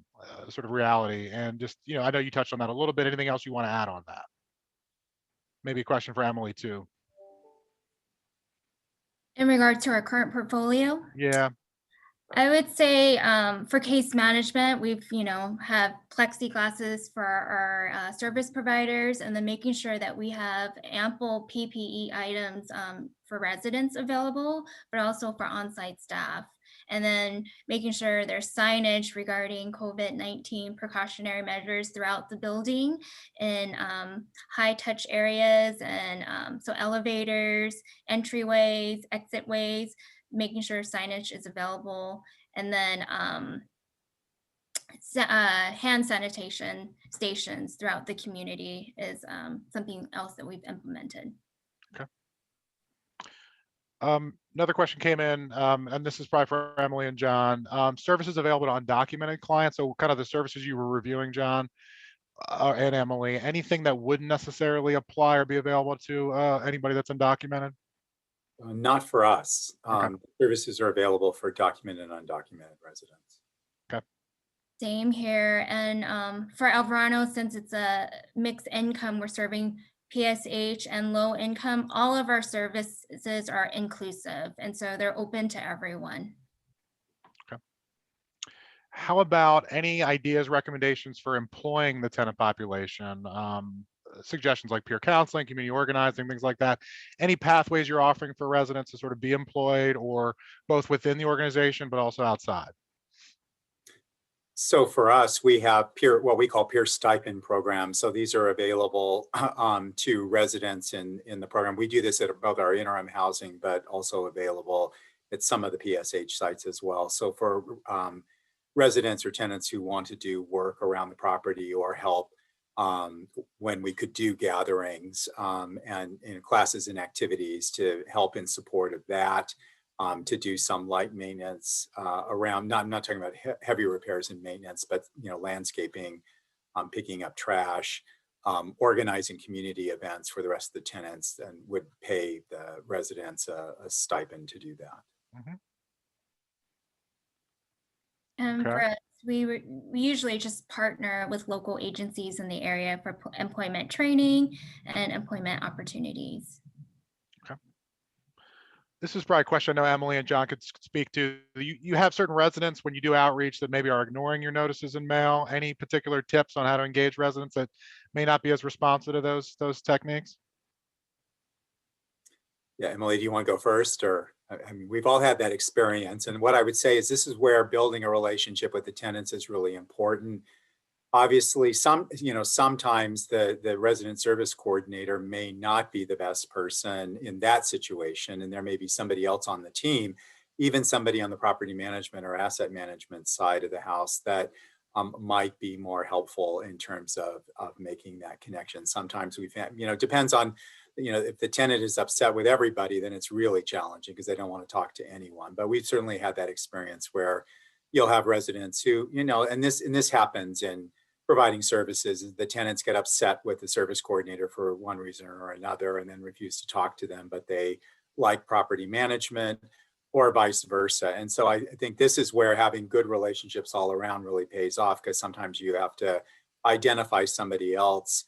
sort of reality? And just, I know you touched on that a little bit. Anything else you want to add on that? Maybe a question for Emily too. In regards to our current portfolio? Yeah. I would say for case management, we've, have plexiglasses for our service providers, and then making sure that we have ample PPE items for residents available, but also for on-site staff. And then making sure there's signage regarding COVID-19 precautionary measures throughout the building in high touch areas, and so elevators, entryways, exitways, making sure signage is available, and then hand sanitation stations throughout the community is something else that we've implemented. Okay. Another question came in, and this is probably for Emily and John. Services available to undocumented clients. So kind of the services you were reviewing, John and Emily, anything that wouldn't necessarily apply or be available to anybody that's undocumented? Not for us. Okay. Services are available for documented and undocumented residents. Okay. Same here. And for El Verano, since it's a mixed income, we're serving PSH and low income. All of our services are inclusive, and so they're open to everyone. Okay. How about any ideas, recommendations for employing the tenant population? Suggestions like peer counseling, community organizing, things like that. Any pathways you're offering for residents to sort of be employed, or both within the organization but also outside? So for us, we have what we call peer stipend programs. So these are available to residents in the program. We do this at both our interim housing, but also available at some of the PSH sites as well. So for residents or tenants who want to do work around the property or help when we could do gatherings and classes and activities to help in support of that, to do some light maintenance around, I'm not talking about heavy repairs and maintenance, but landscaping, picking up trash, organizing community events for the rest of the tenants, and would pay the residents a stipend to do that. Mm-hmm. And Okay. for us, We usually just partner with local agencies in the area for employment training and employment opportunities. This is probably a question I know Emily and John could speak to. You have certain residents when you do outreach that maybe are ignoring your notices in mail. Any particular tips on how to engage residents that may not be as responsive to those techniques? Yeah, Emily, do you want to go first? Or, I mean, we've all had that experience. And what I would say is this is where building a relationship with the tenants is really important. Obviously, sometimes the resident service coordinator may not be the best person in that situation, and there may be somebody else on the team, even somebody on the property management or asset management side of the house that might be more helpful in terms of making that connection. Sometimes we've had, depends on, if the tenant is upset with everybody, then it's really challenging because they don't want to talk to anyone. But we've certainly had that experience where you'll have residents who, and this happens in providing services, the tenants get upset with the service coordinator for one reason or another and then refuse to talk to them, but they like property management or vice versa. And so I think this is where having good relationships all around really pays off, because sometimes you have to identify somebody else,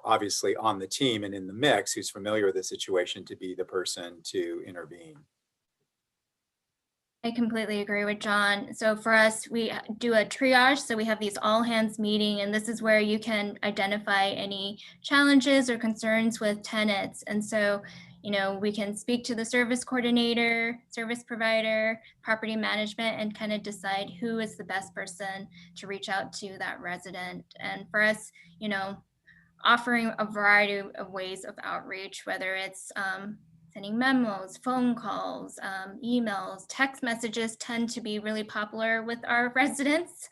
obviously on the team and in the mix who's familiar with the situation to be the person to intervene. I completely agree with John. So for us, we do a triage. So we have these all hands meeting, and this is where you can identify any challenges or concerns with tenants. And so, we can speak to the service coordinator, service provider, property management, and kind of decide who is the best person to reach out to that resident. And for us, offering a variety of ways of outreach, whether it's sending memos, phone calls, emails, text messages tend to be really popular with our residents.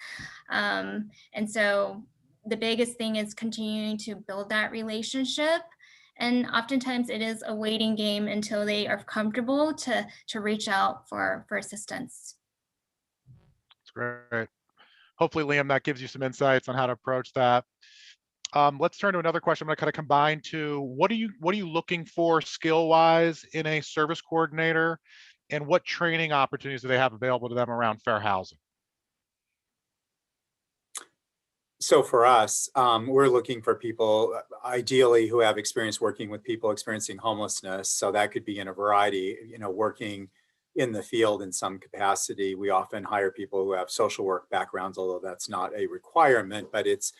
And so the biggest thing is continuing to build that relationship. And oftentimes it is a waiting game until they are comfortable to reach out for assistance. That's great. Hopefully, Liam, that gives you some insights on how to approach that. Let's turn to another question. I'm going to kind of combine two. What are you looking for skill-wise in a service coordinator, and what training opportunities do they have available to them around fair housing? So for us, we're looking for people ideally who have experience working with people experiencing homelessness. So that could be in a variety, working in the field in some capacity. We often hire people who have social work backgrounds, although that's not a requirement, but it's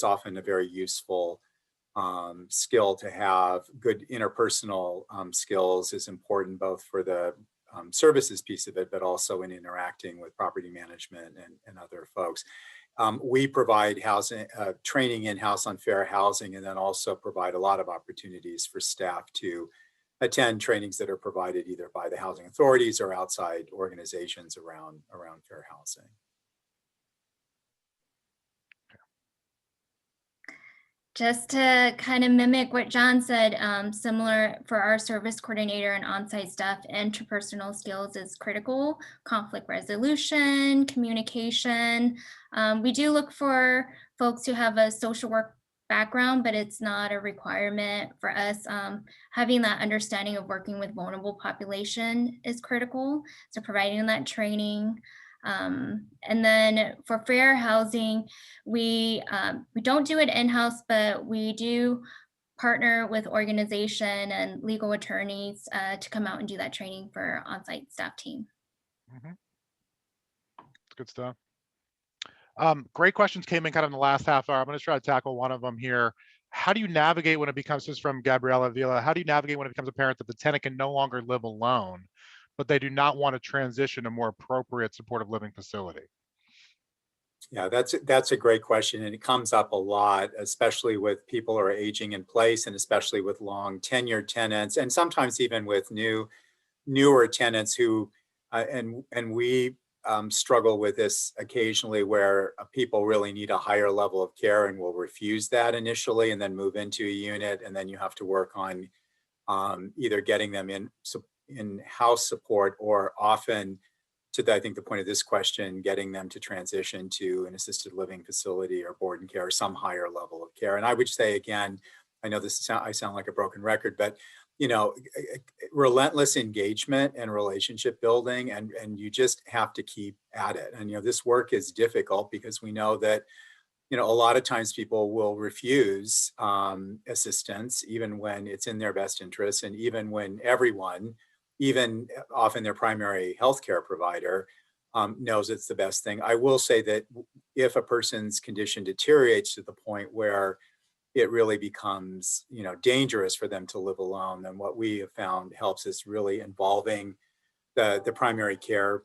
often a very useful skill to have. Good interpersonal skills is important both for the services piece of it, but also in interacting with property management and other folks. We provide housing training in-house on fair housing, and then also provide a lot of opportunities for staff to attend trainings that are provided either by the housing authorities or outside organizations around fair housing. Just to kind of mimic what John said, similar for our service coordinator and on-site staff, interpersonal skills is critical. Conflict resolution, communication. We do look for folks who have a social work background, but it's not a requirement for us. Having that understanding of working with vulnerable population is critical. So providing that training. And then for fair housing, we don't do it in-house, but we do partner with organization and legal attorneys to come out and do that training for our on-site staff team. Mm-hmm. That's good stuff. Great questions came in kind of in the last half hour. I'm going to try to tackle one of them here. How do you navigate when it becomes, this is from Gabriela Vila, how do you navigate when it becomes apparent that the tenant can no longer live alone, but they do not want to transition to more appropriate supportive living facility? Yeah, that's a great question. And it comes up a lot, especially with people who are aging in place, and especially with long tenured tenants, and sometimes even with newer tenants who, and we struggle with this occasionally, where people really need a higher level of care and will refuse that initially and then move into a unit. And then you have to work on either getting them in house support, or often, to I think the point of this question, getting them to transition to an assisted living facility or board and care, or some higher level of care. And I would say, again, I know I sound like a broken record, but relentless engagement and relationship building, and you just have to keep at it. And, this work is difficult because we know that, a lot of times people will refuse assistance, even when it's in their best interest, and even when everyone, even often their primary healthcare provider, knows it's the best thing. I will say that if a person's condition deteriorates to the point where it really becomes, dangerous for them to live alone, then what we have found helps is really involving the primary care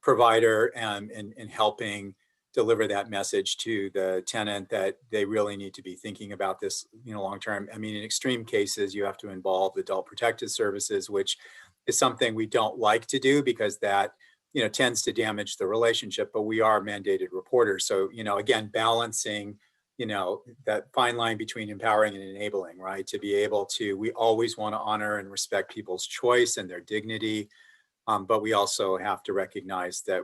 provider and helping deliver that message to the tenant that they really need to be thinking about this, long term. I mean, in extreme cases, you have to involve adult protective services, which is something we don't like to do because that, tends to damage the relationship, but we are mandated reporters. So, again, balancing, that fine line between empowering and enabling, right? To be able to, we always want to honor and respect people's choice and their dignity. But we also have to recognize that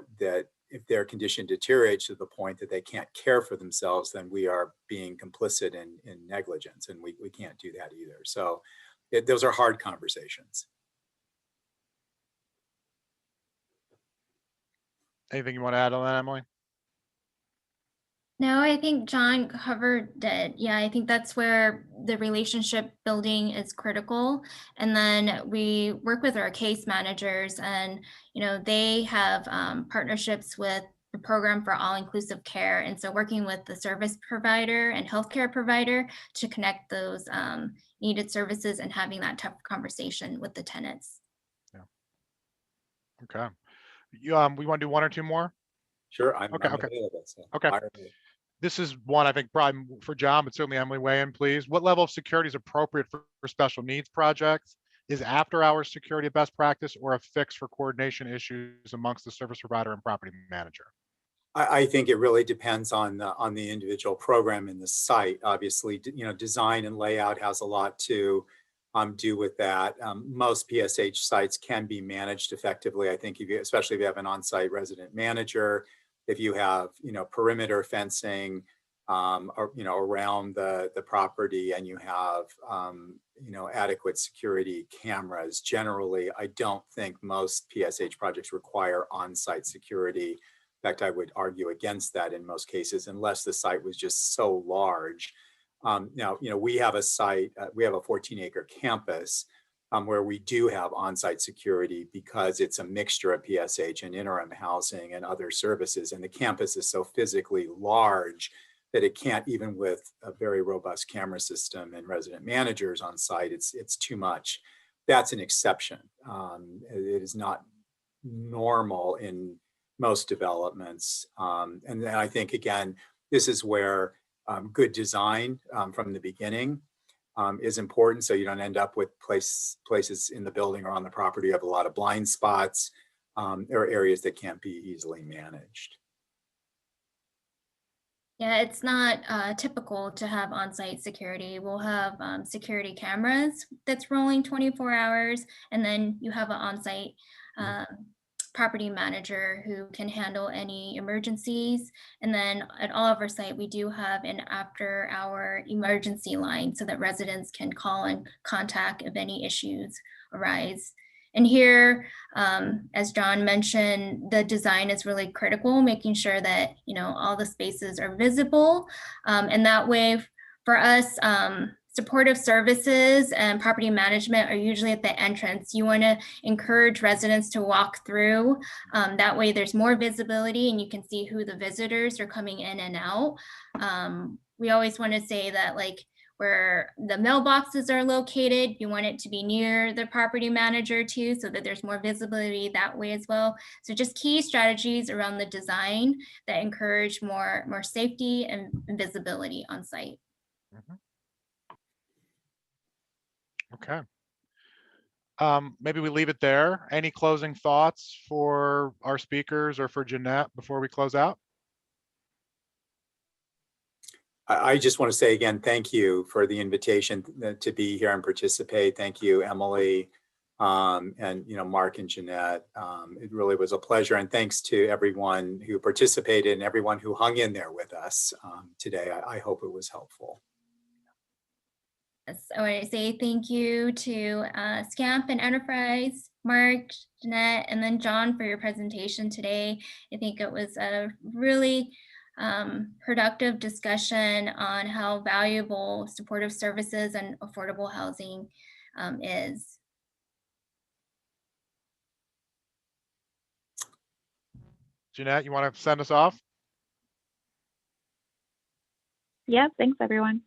if their condition deteriorates to the point that they can't care for themselves, then we are being complicit in negligence, and we can't do that either. So those are hard conversations. Anything you want to add on that, Emily? No, I think John covered it. Yeah, I think that's where the relationship building is critical. And then we work with our case managers, and they have partnerships with the program for all-inclusive care. And so working with the service provider and healthcare provider to connect those needed services and having that tough conversation with the tenants. Yeah. Okay. We want to do one or two more? Sure, I'm Okay. available. So Okay. This is one I think probably for John, but certainly Emily, weigh in, please. What level of security is appropriate for special needs projects? Is after-hours security a best practice, or a fix for coordination issues amongst the service provider and property manager? I think it really depends on the individual program and the site. Obviously, design and layout has a lot to do with that. Most PSH sites can be managed effectively. I think especially if you have an on-site resident manager, if you have, perimeter fencing, around the property, and you have, adequate security cameras. Generally, I don't think most PSH projects require on-site security. In fact, I would argue against that in most cases, unless the site was just so large. Now, we have a site, we have a 14-acre campus where we do have on-site security because it's a mixture of PSH and interim housing and other services. And the campus is so physically large that it can't, even with a very robust camera system and resident managers on site, it's too much. That's an exception. It is not normal in most developments. And then I think, again, this is where good design from the beginning is important, so you don't end up with places in the building or on the property have a lot of blind spots or areas that can't be easily managed. Yeah, it's not typical to have on-site security. We'll have security cameras that's rolling 24 hours, and then you have an on-site property manager who can handle any emergencies. And then at all of our site, we do have an after-hour emergency line so that residents can call and contact if any issues arise. And here, as John mentioned, the design is really critical, making sure that, all the spaces are visible. And that way for us, supportive services and property management are usually at the entrance. You want to encourage residents to walk through. That way there's more visibility and you can see who the visitors are coming in and out. We always want to say that, where the mailboxes are located, you want it to be near the property manager too, so that there's more visibility that way as well. So just key strategies around the design that encourage more safety and visibility on site. Mm-hmm. Okay. Maybe we leave it there. Any closing thoughts for our speakers or for Jeanette before we close out? I just want to say again, thank you for the invitation to be here and participate. Thank you, Emily, and Mark and Jeanette. It really was a pleasure, and thanks to everyone who participated and everyone who hung in there with us today. I hope it was helpful. Yes, I want to say thank you to Scamp and Enterprise, Mark, Jeanette, and then John for your presentation today. I think it was a really productive discussion on how valuable supportive services and affordable housing is. Jeanette, you want to send us off? Yeah, thanks everyone.